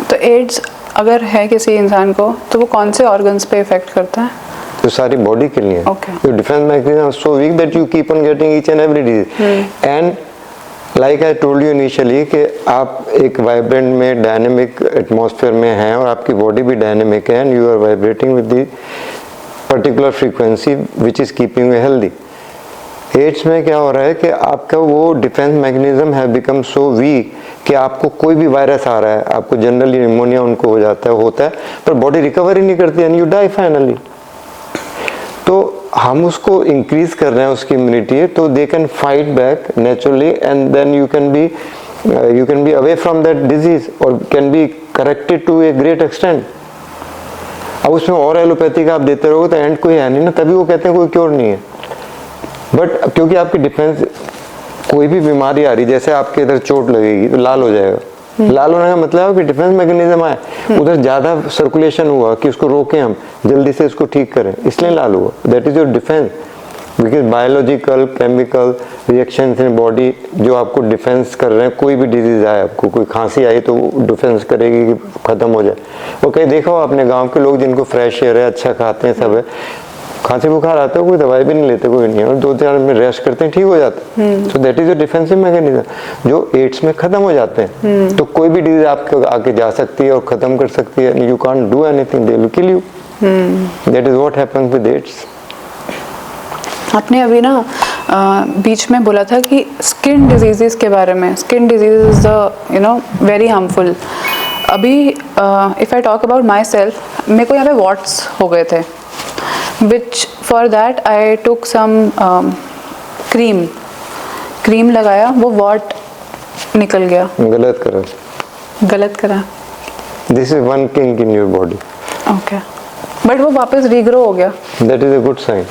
तो एड्स अगर है किसी इंसान को तो वो कौन से ऑर्गन्स पे इफेक्ट करता है? तो सारी बॉडी के लिए। Okay. Defence mechanism so weak that you keep on getting each and every disease, and like I told you initially कि आप एक वाइब्रेंट में डायनेमिक एटमॉस्फेयर में हैं और आपकी बॉडी भी डायनेमिक है, and you are vibrating with the particular frequency which is keeping you healthy. AIDS में क्या हो रहा है कि आपका वो डिफेंस मैकेनिज्म है बिकम सो वीक कि आपको कोई भी वायरस आ रहा है, आपको जनरली निमोनिया उनको हो जाता है, होता है, पर बॉडी रिकवर ही नहीं करती एंड यू डाई फाइनली। तो हम उसको इंक्रीज कर रहे हैं उसकी इम्यूनिटी, तो they can fight back naturally, and then you can be away from that disease और can be corrected to a great extent. अब उसमें और एलोपैथी का आप देते रहोगे तो एंड कोई है नहीं ना, तभी वो कहते हैं कोई क्योर नहीं है। बट क्योंकि आपकी डिफेंस, कोई भी बीमारी आ रही, जैसे आपके इधर चोट लगेगी तो लाल हो जाएगा, लाल होने का मतलब है कि डिफेंस मैकेनिज्म आए, उधर ज्यादा सर्कुलेशन हुआ कि उसको रोकें, हम जल्दी से उसको ठीक करें, इसलिए लाल हुआ। That is your defence, because biological chemical reaction in body जो आपको डिफेंस कर रहे हैं। कोई भी डिजीज आए, आपको कोई खांसी आई तो वो डिफेंस करेगी कि खत्म हो जाए। वो कहीं देखा हो आपने गाँव के लोग जिनको फ्रेश एयर है, अच्छा खाते हैं, सब है, खांसी बुखार आता है कोई दवाई भी नहीं लेते, कोई नहीं, और 2-4 दिन रेस्ट करते हैं, ठीक हो जाता है। सो that is your defensive mechanism, जो एड्स में खत्म हो जाते हैं। तो कोई भी डिजीज आपके आके जा सकती है और खत्म कर सकती है, you can't do anything, they will kill you. That is what happens with AIDS. आपने अभी ना बीच में बोला था कि स्किन डिजीजेस के बारे में, skin disease is the very harmful. अभी if I talk about myself, मेरे को यहाँ पे वॉट्स हो गए थे, which for that I took some cream लगाया, वो वॉट निकल गया। गलत करा। This is one kink in your body. Okay. But वो वापस रीग्रो हो गया। That is a good sign.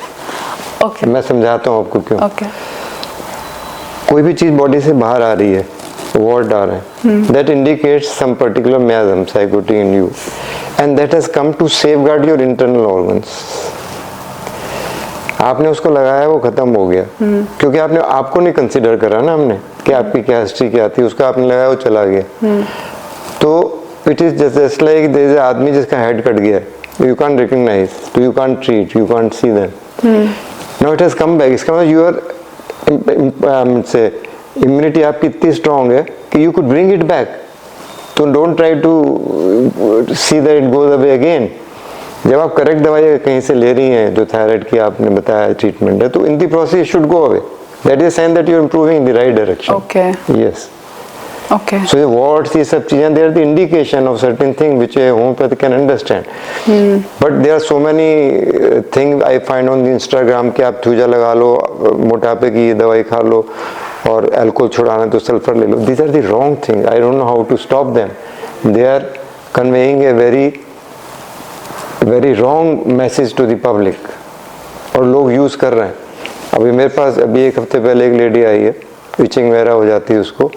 Okay. मैं समझाता हूँ आपको क्यों। Okay. कोई भी चीज बॉडी से बाहर आ रही है, वॉट आ रहा है, that indicates some particular miasm, psychotic in you, and that has come to safeguard your internal organs. आपने उसको लगाया, वो खत्म हो गया, क्योंकि आपने आपको नहीं कंसीडर करा ना हमने कि आपकी क्या हिस्ट्री क्या थी, उसका आपने लगाया, वो चला गया। तो it is just like there is आदमी जिसका हेड कट गया, you can't recognise, you can't treat, you can't see them, now it has come back. इसका मतलब यूर से इम्यूनिटी आपकी इतनी स्ट्रांग है कि you could bring it back. तो don't try to see that it goes away again. जब आप करेक्ट दवाई कहीं से ले रही हैं, जो थायराइड की आपने बताया ट्रीटमेंट है, तो in the process should go away, that is sign that you are improving in the right direction. Okay, yes, okay. So ये वर्ड्स, ये सब चीजें, they are the indication of certain thing which a homeopath can understand. But there are so many thing I find on the Instagram कि आप thuja लगा लो, मोटापे की दवाई खा लो, और अल्कोहल छुड़ाना तो सल्फर ले लो। These are the wrong thing, I don't know how to stop them. They are conveying a very wrong message to the public, और लोग यूज कर रहे हैं। अभी मेरे पास अभी 1 हफ्ते पहले एक लेडी आई है, इचिंग वगैरह हो जाती है उसको,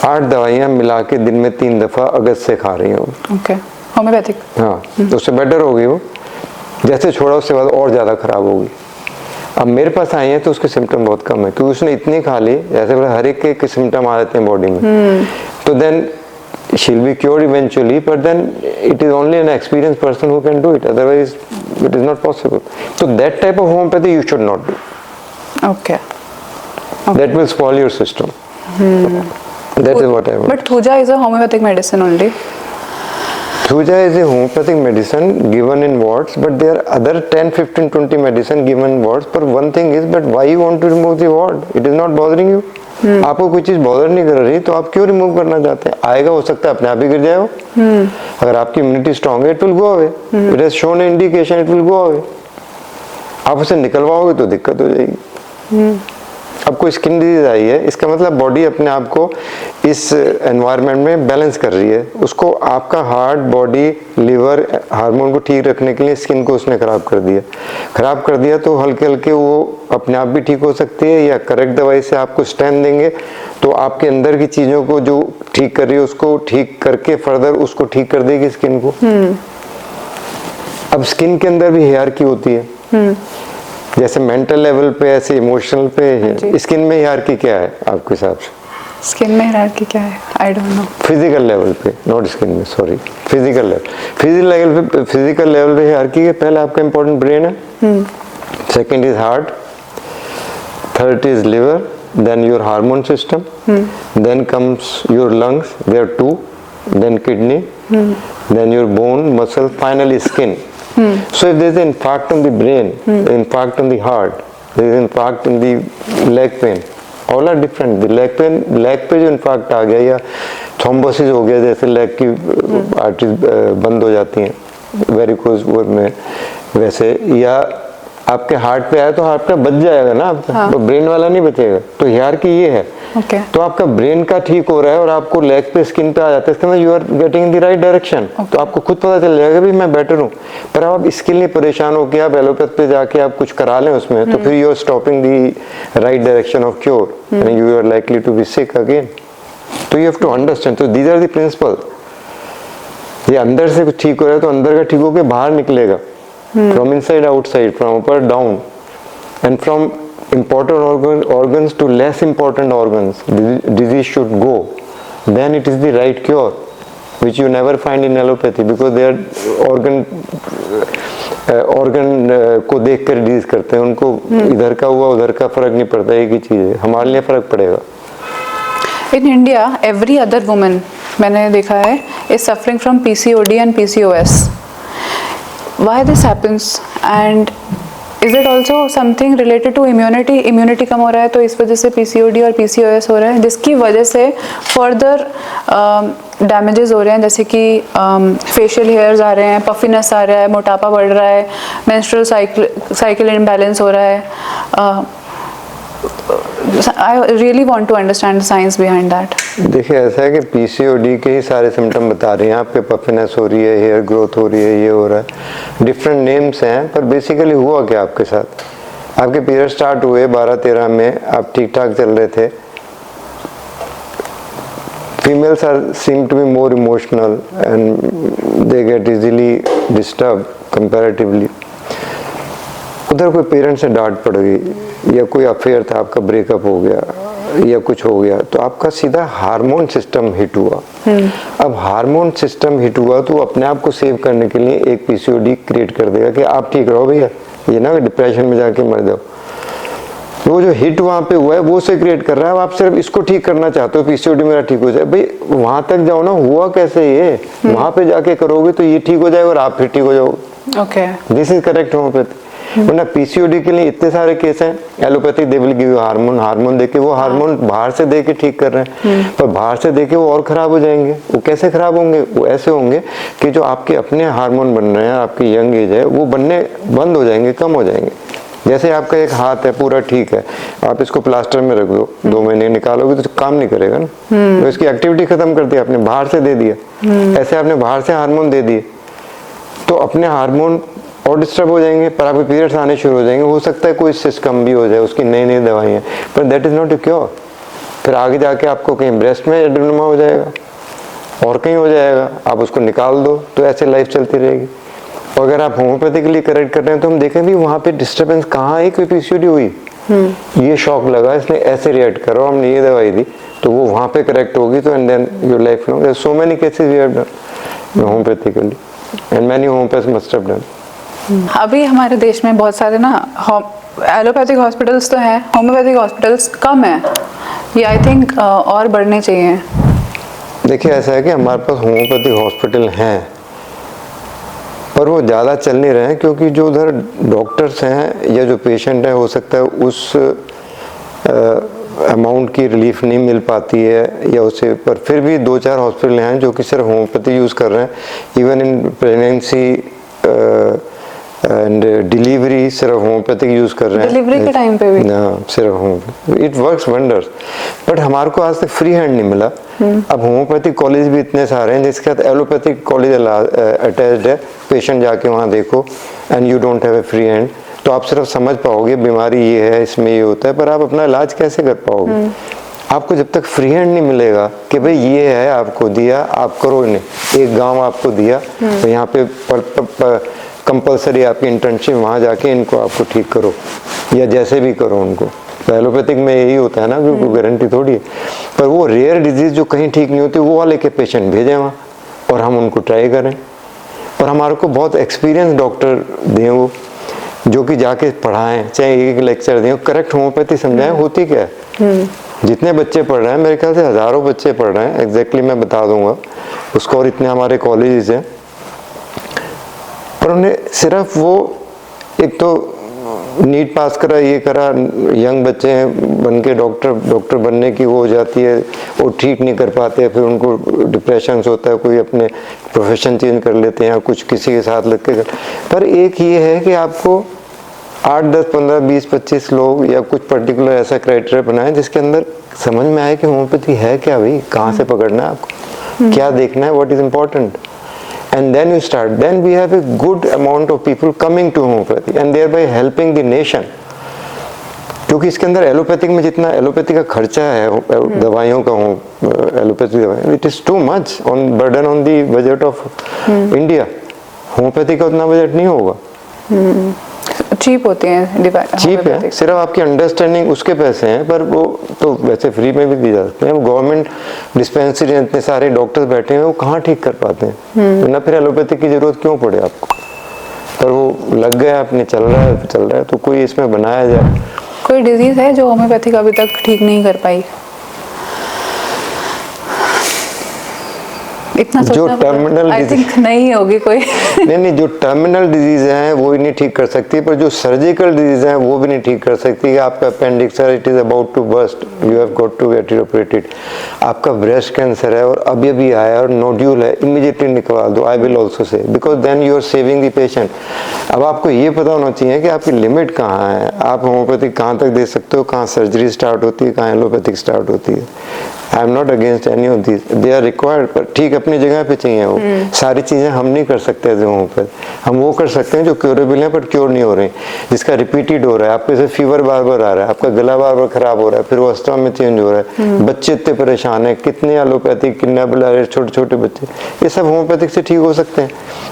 8 दवाइयाँ मिला के दिन में 3 दफा अगस्त से खा रही है वो। Okay, homeopathic. हाँ, तो उससे बेटर हो गई वो, जैसे छोड़ा उसके बाद और ज़्यादा ख़राब होगी। अब मेरे पास आई है तो उसके सिम्टम बहुत कम है, क्योंकि उसने इतनी खा ली, जैसे बोला हर एक के सिम्टम आ जाते हैं बॉडी में। तो then she'll be cured eventually, but then it is only an experienced person who can do it, otherwise it is not possible. So that type of homeopathy you should not do. Okay. That will spoil your system. That is what I want. But Thuja is a homeopathic medicine only. Thuja is a homeopathic medicine given in wards, but there are other 10, 15, 20 medicine given in wards. But one thing is, but why you want to remove the ward? It is not bothering you. आपको कोई चीज bother नहीं कर रही तो आप क्यों remove करना चाहते हैं? आएगा, हो सकता है अपने आप ही गिर जाए वो। अगर आपकी इम्यूनिटी स्ट्रांग है, it will go away. It has shown indication, it will go away. आप उसे निकलवाओगे तो दिक्कत हो जाएगी। अब कोई स्किन डिजीज आई है, इसका मतलब बॉडी अपने आप को इस एनवायरनमेंट में बैलेंस कर रही है। उसको आपका हार्ट, बॉडी, लिवर, हार्मोन को ठीक रखने के लिए स्किन को उसने खराब कर दिया। खराब कर दिया तो हल्के हल्के वो अपने आप भी ठीक हो सकती है, या करेक्ट दवाई से आपको स्ट्रेंथ देंगे तो आपके अंदर की चीज़ों को जो ठीक कर रही है उसको ठीक करके फर्दर उसको ठीक कर देगी स्किन को। अब स्किन के अंदर भी हायरार्की होती है, जैसे मेंटल लेवल पे, ऐसे इमोशनल पे। स्किन में हायरार्की क्या है आपके हिसाब से? स्किन में हायरार्की क्या है? I don't know. Physical level पे, नॉट स्किन में, sorry, physical level. Physical level पे हायरार्की के पहले आपका इंपॉर्टेंट ब्रेन है, second is heart, third is liver, then your hormone system, then comes your lungs, there are 2, देन kidney, then your bone, muscle, finally skin. So if there is an infarct on the brain, infarct on the heart, there is infarct in the leg pain, all are different. The leg pain, leg पे जो infarct आ गया या thrombosis हो गया, जैसे leg की arteries बंद हो जाती हैं वेरिकोज में, वैसे, या आपके हार्ट पे आया तो हार्ट पे बच जाएगा ना आपका, तो ब्रेन वाला नहीं बचेगा। तो हायरार्की ये है। तो आपका ब्रेन का ठीक हो रहा है और आपको लेग पे, स्किन पे आ जाता है, इसका मतलब you are getting in the right direction. तो आपको खुद पता चल जाएगा भी मैं बेटर हूँ। पर आप इसके लिए परेशान हो के आप एलोपैथ पे जाके आप कुछ करा लें उसमें, तो फिर you are stopping the right direction of cure and you are likely to be sick again. तो यू हैव टू अंडरस्टैंड, तो दीज आर द प्रिंसिपल। ये अंदर से कुछ ठीक हो रहा है तो अंदर का ठीक होके बाहर निकलेगा, from inside outside, from upper down, and from important organs to less important organs. Disease should go. Then it is the right cure, which you never find in allopathy because they are organ को देख कर disease करते हैं। उनको इधर का हुआ उधर का फर्क नहीं पड़ता, एक ही चीज है। हमारे लिए फर्क पड़ेगा। In India, every other woman, मैंने देखा है, is suffering from PCOD and PCOS. Why this happens, and is it also something related to immunity? Immunity कम हो रहा है तो इस वजह से PCOD और PCOS हो रहा है, जिसकी वजह से further damages हो रहे हैं, जैसे कि facial hairs आ रहे हैं, puffiness आ रहा है, मोटापा बढ़ रहा है, menstrual cycle imbalance हो रहा है। I really want to understand the science behind that. देखिए ऐसा है कि PCOD के ही सारे सिम्टम बता रही हैं आपके, पफिनेस हो रही है, हेयर ग्रोथ हो रही है, ये हो रहा है, डिफरेंट नेम्स हैं, पर बेसिकली हुआ क्या आपके साथ? आपके पीरियड स्टार्ट हुए 12-13 में, आप ठीक ठाक चल रहे थे। Females are seem to be more emotional and they get easily disturb comparatively. उधर कोई पेरेंट्स से डांट पड़ गई या कोई अफेयर था, आपका ब्रेकअप हो गया या कुछ हो गया, तो आपका सीधा हार्मोन सिस्टम हिट हुआ। अब हार्मोन सिस्टम हिट हुआ तो अपने आप को सेव करने के लिए एक PCOD क्रिएट कर देगा कि आप ठीक रहो भैया, ये ना डिप्रेशन में जाके मर जाओ। वो जो हिट वहाँ पे हुआ है वो से क्रिएट कर रहा है। अब आप सिर्फ इसको ठीक करना चाहते हो, PCOD मेरा ठीक हो जाए, भाई वहां तक जाओ ना, हुआ कैसे ये, वहां पे जाके करोगे तो ये ठीक हो जाएगा और आप फिर ठीक हो जाओगे। Okay, this is correct homeopathy. वरना PCOD के लिए इतने सारे केस हैं, allopathy they will give you hormone देके, वो हार्मोन बाहर से देके ठीक कर रहे हैं, पर बाहर से देके वो और खराब हो जाएंगे। वो कैसे खराब होंगे? वो ऐसे होंगे कि जो आपके अपने हार्मोन बन रहे हैं, आपकी यंग एज है, वो बनने बंद हो जाएंगे, कम हो जाएंगे। जैसे आपका एक हाथ है पूरा ठीक है, आप इसको प्लास्टर में रख दो, 2 महीने निकालोगे तो काम नहीं करेगा ना, तो इसकी एक्टिविटी खत्म कर दी आपने, बाहर से दे दिया। ऐसे आपने बाहर से हार्मोन दे दिए तो अपने हार्मोन और डिस्टर्ब हो जाएंगे, पर आपके पीरियड्स आने शुरू हो जाएंगे। हो सकता है कोई सिस्ट कम भी हो जाए, उसकी नई नई दवाइयाँ, पर that is not A cure. फिर आगे जाके आपको कहीं ब्रेस्ट में एडेनोमा हो जाएगा और कहीं हो जाएगा, आप उसको निकाल दो, तो ऐसे लाइफ चलती रहेगी। अगर आप होम्योपैथिकली करेक्ट कर रहे हैं तो हम देखें भी वहाँ पे डिस्टर्बेंस कहाँ है, कोई पीसीओडी हुई, ये शॉक लगा, इसने ऐसे रिएक्ट करो, हमने ये दवाई दी तो वो वहाँ पे करेक्ट होगी, तो and then your life long. There so many cases we have done homeopathically and many homeopaths must have done. अभी हमारे देश में बहुत सारे ना एलोपैथिक हॉस्पिटल्स तो हैं, होम्योपैथिक हॉस्पिटल्स कम हैं, ये आई थिंक और बढ़ने चाहिए। देखिए ऐसा है कि हमारे पास होम्योपैथिक हॉस्पिटल हैं पर वो ज़्यादा चल नहीं रहे हैं, क्योंकि जो उधर डॉक्टर्स हैं या जो पेशेंट है, हो सकता है उस अमाउंट की रिलीफ नहीं मिल पाती है या उसे, पर फिर भी 2-4 हॉस्पिटल हैं जो कि सिर्फ होम्योपैथी यूज़ कर रहे हैं। Even in pregnancy and delivery सिर्फ होम्योपैथिक यूज़ कर रहे हैं, डिलीवरी के टाइम पे भी सिर्फ homeopathy, it works wonders. But हमारे को आज तक फ्री हैंड नहीं मिला। अब होम्योपैथिक कॉलेज भी इतने सारे हैं जिसके साथ एलोपैथिक कॉलेज अटैच्ड है, पेशेंट जाके वहाँ देखो and you don't have a free hand, तो आप सिर्फ समझ पाओगे बीमारी ये है, इसमें ये होता है, पर आप अपना इलाज कैसे कर पाओगे? आपको जब तक फ्री हैंड नहीं मिलेगा कि भाई ये है, आपको दिया, आप करो नहीं, एक गांव आपको दिया तो यहाँ पे कंपलसरी आपकी इंटर्नशिप, वहाँ जाके इनको आपको ठीक करो या जैसे भी करो उनको। तो एलोपैथिक में यही होता है ना, कोई गारंटी थोड़ी है। पर वो रेयर डिजीज जो कहीं ठीक नहीं होती, वो वाले के पेशेंट भेजें वहाँ और हम उनको ट्राई करें। पर हमारे को बहुत एक्सपीरियंस डॉक्टर दें वो, जो कि जाके पढ़ाएं, चाहे एक लेक्चर दें, करेक्ट होम्योपैथी समझाएं होती क्या है। जितने बच्चे पढ़ रहे हैं, मेरे ख्याल से हज़ारों बच्चे पढ़ रहे हैं, एग्जैक्टली मैं बता दूंगा उसको, और इतने हमारे कॉलेजेस हैं, पर उन्हें सिर्फ वो एक तो नीट पास करा, ये करा, यंग बच्चे हैं, बन के डॉक्टर बनने की वो हो जाती है, वो ठीक नहीं कर पाते, फिर उनको डिप्रेशन होता है, कोई अपने प्रोफेशन चेंज कर लेते हैं, कुछ किसी के साथ लग के। पर एक ये है कि आपको 8, 10, 15, 20, 25 लोग या कुछ पर्टिकुलर ऐसा क्राइटेरिया बनाए जिसके अंदर समझ में आए कि होम्योपैथी है क्या भाई, कहाँ से पकड़ना है आपको, क्या देखना है, what is important, and then you start, then we have a good amount of people coming to homeopathy and thereby helping the nation। क्योंकि इसके अंदर एलोपैथिक में जितना एलोपैथी का खर्चा है, दवाइयों का एलोपैथी दवाई, it is too much on burden on the budget of India. Homeopathy का उतना बजट नहीं होगा। चीप होते हैं, चीप है, सिर्फ आपकी अंडरस्टैंडिंग उसके पैसे हैं, पर वो तो वैसे फ्री में भी दी जाते हैं। गवर्नमेंट डिस्पेंसरी इतने सारे डॉक्टर्स बैठे हैं, वो कहाँ ठीक कर पाते हैं, ना फिर एलोपैथी की जरूरत क्यों पड़े आपको। पर वो लग गया, अपने चल रहा है, तो कोई इसमें बनाया जाए। कोई डिजीज है जो होम्योपैथिक अभी तक ठीक नहीं कर पाई? इतना जो टर्मिनल आई थिंक नहीं होगी कोई। नहीं, जो टर्मिनल डिजीज हैं वो ही नहीं ठीक कर सकती, पर जो सर्जिकल डिजीज हैं वो भी नहीं ठीक कर सकती। आपका अपेंडिक्स है, it is about to burst, you have got to get it operated. आपका ब्रेस्ट कैंसर है और अभी आया और नोड्यूल है, इमीडिएटली निकलवा दो, I will also say, because then you are saving the patient. अब आपको ये पता होना चाहिए कि आपकी लिमिट कहाँ है, आप होम्योपैथिक कहाँ तक दे सकते हो, कहाँ सर्जरी स्टार्ट होती है, कहाँ एलोपैथिक स्टार्ट होती है। I am not against any of this, they are required, पर ठीक अपनी जगह पे चाहिए वो। सारी चीज़ें हम नहीं कर सकते एज होम्योपैथ, हम वो कर सकते हैं जो क्योरेबल हैं पर क्योर नहीं हो रहे, जिसका रिपीटेड हो रहा है। आपको जैसे फीवर बार बार आ रहा है, आपका गला बार बार खराब हो रहा है, फिर वो अस्थमा में चेंज हो रहा है, बच्चे इतने परेशान है, कितने एलोपैथिक, किडनी बिलारे, छोटे छोटे बच्चे, ये सब होम्योपैथिक से ठीक हो सकते हैं।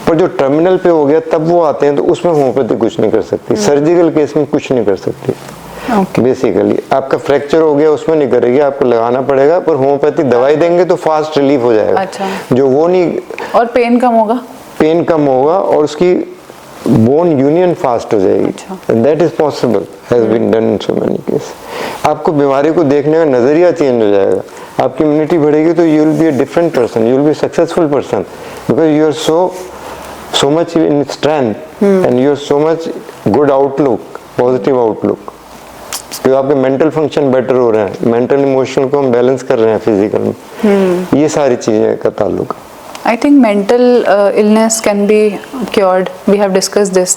पर जो टर्मिनल पे हो गया तब वो आते हैं, तो उसमें होम्योपैथिक कुछ नहीं कर सकती, सर्जिकल केस में कुछ नहीं कर सकती। बेसिकली आपका फ्रैक्चर हो गया, उसमें नहीं करेगी, आपको लगाना पड़ेगा, पर होम्योपैथिक दवाई देंगे तो फास्ट रिलीफ हो जाएगा। अच्छा। जो वो नहीं, और पेन कम होगा, पेन कम होगा और उसकी बोन यूनियन फास्ट हो जाएगी। That is possible, has been done in so many case. आपको बीमारी को देखने का नजरिया चेंज हो जाएगा, आपकी इम्यूनिटी बढ़ेगी, तो you will be a different person, you will be successful person, because you are so much in strength and you are so much good outlook, positive outlook. तो आपके मेंटल फंक्शन बेटर हो रहे हैं, mental emotional को हम balance कर रहे हैं फिजिकल में। ये सारी चीजें का ताल्लुक। I think mental illness can be cured. We have discussed this.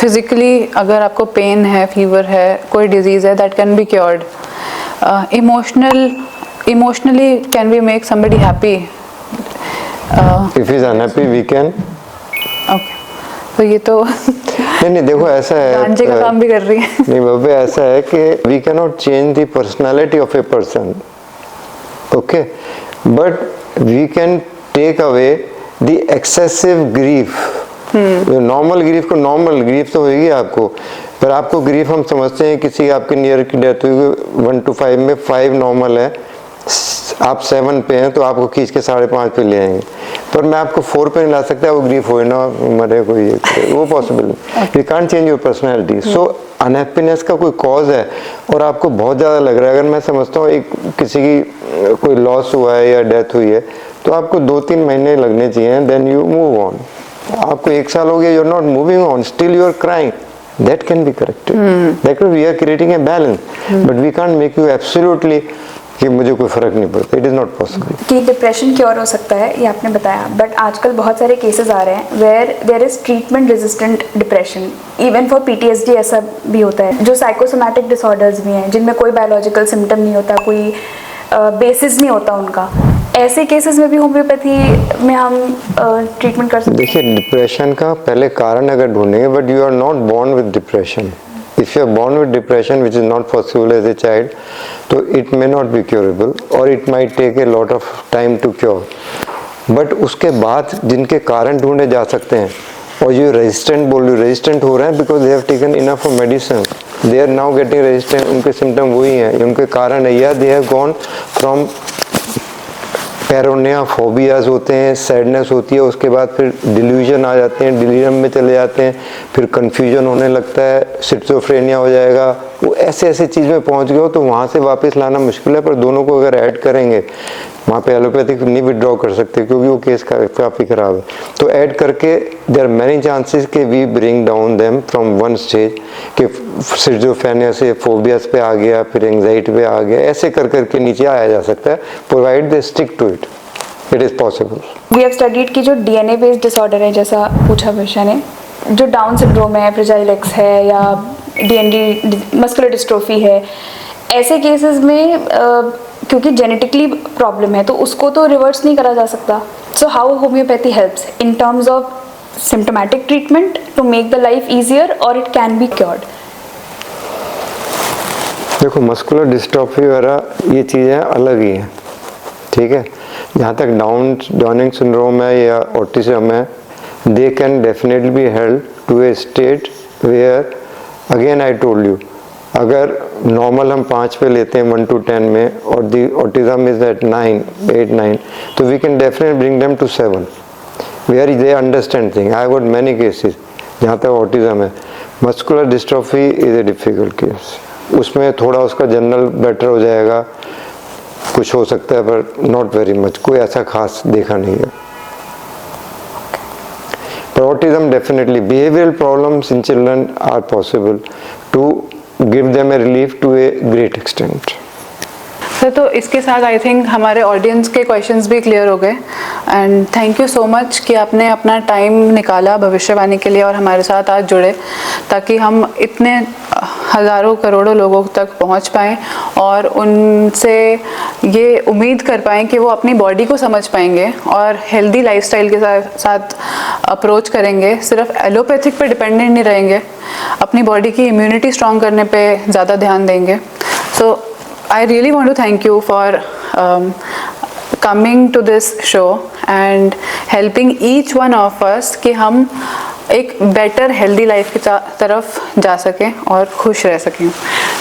Physically, अगर आपको पेन है, फीवर है, कोई डिजीज है, that can be cured. Emotionally, can we make somebody happy? If he is unhappy, we can. Okay. तो ये तो नहीं देखो ऐसा है, गांजे का काम भी कर रही है। नहीं बाबा, ऐसा है कि we can not change the personality of a person, okay, but we can take away the excessive grief normal grief को नॉर्मल ग्रीफ तो होगी आपको, पर आपको ग्रीफ हम समझते हैं किसी आपके नियर की डेथ हुई 1 to 5 में 5 नॉर्मल है, आप 7 पे हैं तो आपको खींच के 5.5 पे ले आएंगे, पर मैं आपको 4 पे नहीं ला सकता, वो ग्रीफ हो ना मरे कोई, वो पॉसिबल नहीं। You can't change your personality. So unhappiness का कोई कॉज है और आपको बहुत ज़्यादा लग रहा है, अगर मैं समझता हूँ एक किसी की कोई लॉस हुआ है या डेथ हुई है तो आपको 2-3 महीने लगने चाहिए, देन यू मूव ऑन। आपको 1 साल हो गया, you are not moving on, still you are crying, that can be corrected. That we are creating a balance, but we can't make you absolutely कि मुझे कोई फर्क नहीं पड़ता, इट इज़ नॉट पॉसिबल। कि डिप्रेशन क्योर हो सकता है ये आपने बताया, बट आजकल बहुत सारे केसेस आ रहे हैं where there is treatment resistant depression, even for PTSD ऐसा भी होता है, जो साइकोसोमैटिक डिसऑर्डर्स भी हैं जिनमें कोई बायोलॉजिकल सिम्टम नहीं होता, कोई बेसिस नहीं होता उनका। ऐसे केसेस में भी होम्योपैथी में हम ट्रीटमेंट कर सकते हैं। देखिए, डिप्रेशन का पहले कारण अगर ढूंढेंगे, but you are not born with depression. If you are born with depression, which is not possible as a child, so it may not be curable or it might take a lot of time to cure. But उसके बाद जिनके कारण ढूंढे जा सकते हैं, और जो रेजिस्टेंट बोल रहे हो, रेजिस्टेंट हो रहे हैं because they have taken enough of medicine, they are now getting resistant, उनके सिम्टम वही हैं, उनके कारण है, या they have gone from paranoia, phobias होते हैं, सैडनेस होती है, उसके बाद फिर डिल्यूजन आ जाते हैं, डिलीरियम में चले जाते हैं, फिर कन्फ्यूजन होने लगता है, सिटोफ्रेनिया हो जाएगा, वो ऐसे ऐसे चीज़ में पहुंच गए हो तो वहाँ से वापस लाना मुश्किल है। पर दोनों को अगर ऐड करेंगे, वहाँ पे एलोपैथिक नहीं विड्रॉ कर सकते क्योंकि वो केस काफ़ी ख़राब है, तो ऐड करके देयर आर मैनी चांसेस कि we bring down them from one stage, कि सिटोफ्रेनिया से फोबियाज पे आ गया, फिर एंग्जाइटी पे आ गया, ऐसे कर करके नीचे आया जा सकता है, provide they stick to it, it is possible. We have studied कि जो DNA बेस्ड डिसऑर्डर है, जैसा पूछा विषय ने, जो डाउन सिंड्रोम है, फ्रेजाइल एक्स है, या DND मस्कुलर डिस्ट्रोफी है, ऐसे केसेस में क्योंकि जेनेटिकली प्रॉब्लम है तो उसको तो रिवर्स नहीं करा जा सकता। So how homeopathy helps in terms of symptomatic treatment to make the life easier और इट कैन बी क्योर्ड। देखो, मस्कुलर डिस्ट्रॉफी वगैरह ये चीज़ें अलग ही हैं, ठीक है। जहाँ तक डाउनिंग सिंड्रोम है या ऑटिज्म है, they can definitely be held to a state where, again I told you, अगर नॉर्मल हम 5 पे लेते हैं 1 to 10 में और दी ऑटिज्म इज एट 8-9, तो we can definitely bring them to 7 where they understand thing. I got many cases जहाँ तक ऑटिज्म है। Muscular dystrophy is a difficult case, उसमें थोड़ा उसका जनरल बेटर हो जाएगा, कुछ हो सकता है, पर नॉट वेरी मच, कोई ऐसा खास देखा नहीं है। पर autism definitely, behavioural problems in children are possible to give them a relief to a great extent. Sir, तो इसके साथ आई थिंक हमारे ऑडियंस के क्वेश्चंस भी क्लियर हो गए, and thank you so much कि आपने अपना टाइम निकाला भविष्यवाणी के लिए और हमारे साथ आज जुड़े, ताकि हम इतने हज़ारों करोड़ों लोगों तक पहुंच पाएँ और उनसे ये उम्मीद कर पाएँ कि वो अपनी बॉडी को समझ पाएंगे और हेल्दी लाइफस्टाइल के साथ अप्रोच करेंगे, सिर्फ एलोपैथिक पे डिपेंडेंट नहीं रहेंगे, अपनी बॉडी की इम्यूनिटी स्ट्रॉन्ग करने पे ज़्यादा ध्यान देंगे। सो I really want to thank you for coming to this show and helping each one of us कि हम एक बेटर हेल्दी लाइफ की तरफ जा सकें और खुश रह सकें।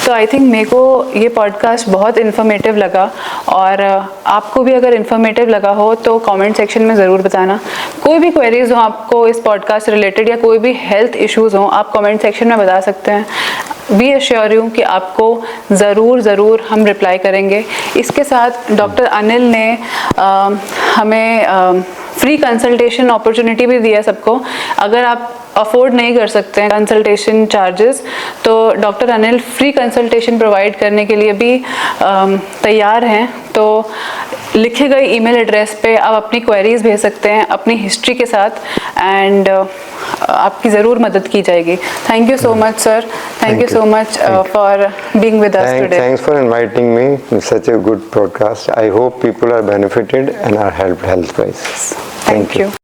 तो आई थिंक मेरे को ये पॉडकास्ट बहुत इन्फॉर्मेटिव लगा, और आपको भी अगर इन्फॉर्मेटिव लगा हो तो कमेंट सेक्शन में ज़रूर बताना। कोई भी क्वेरीज हो आपको इस पॉडकास्ट रिलेटेड या कोई भी हेल्थ इश्यूज़ हो, आप कमेंट सेक्शन में बता सकते हैं। बी एश्योर यू कि आपको ज़रूर हम रिप्लाई करेंगे। इसके साथ डॉक्टर अनिल ने हमें फ्री कंसल्टेशन अपॉर्चुनिटी भी दिया सबको। अगर आप अफोर्ड नहीं कर सकते हैं कंसल्टेशन चार्जेस, तो doctor Anil free consultation provide करने के लिए भी तैयार हैं। तो लिखे गए ईमेल एड्रेस पे आप अपनी क्वेरीज भेज सकते हैं अपनी हिस्ट्री के साथ, एंड आपकी ज़रूर मदद की जाएगी। Thank you so much sir, thank you so much for being with us today. Thanks for inviting me in such a good podcast. I hope people are benefited and are helped health-wise. Thank you.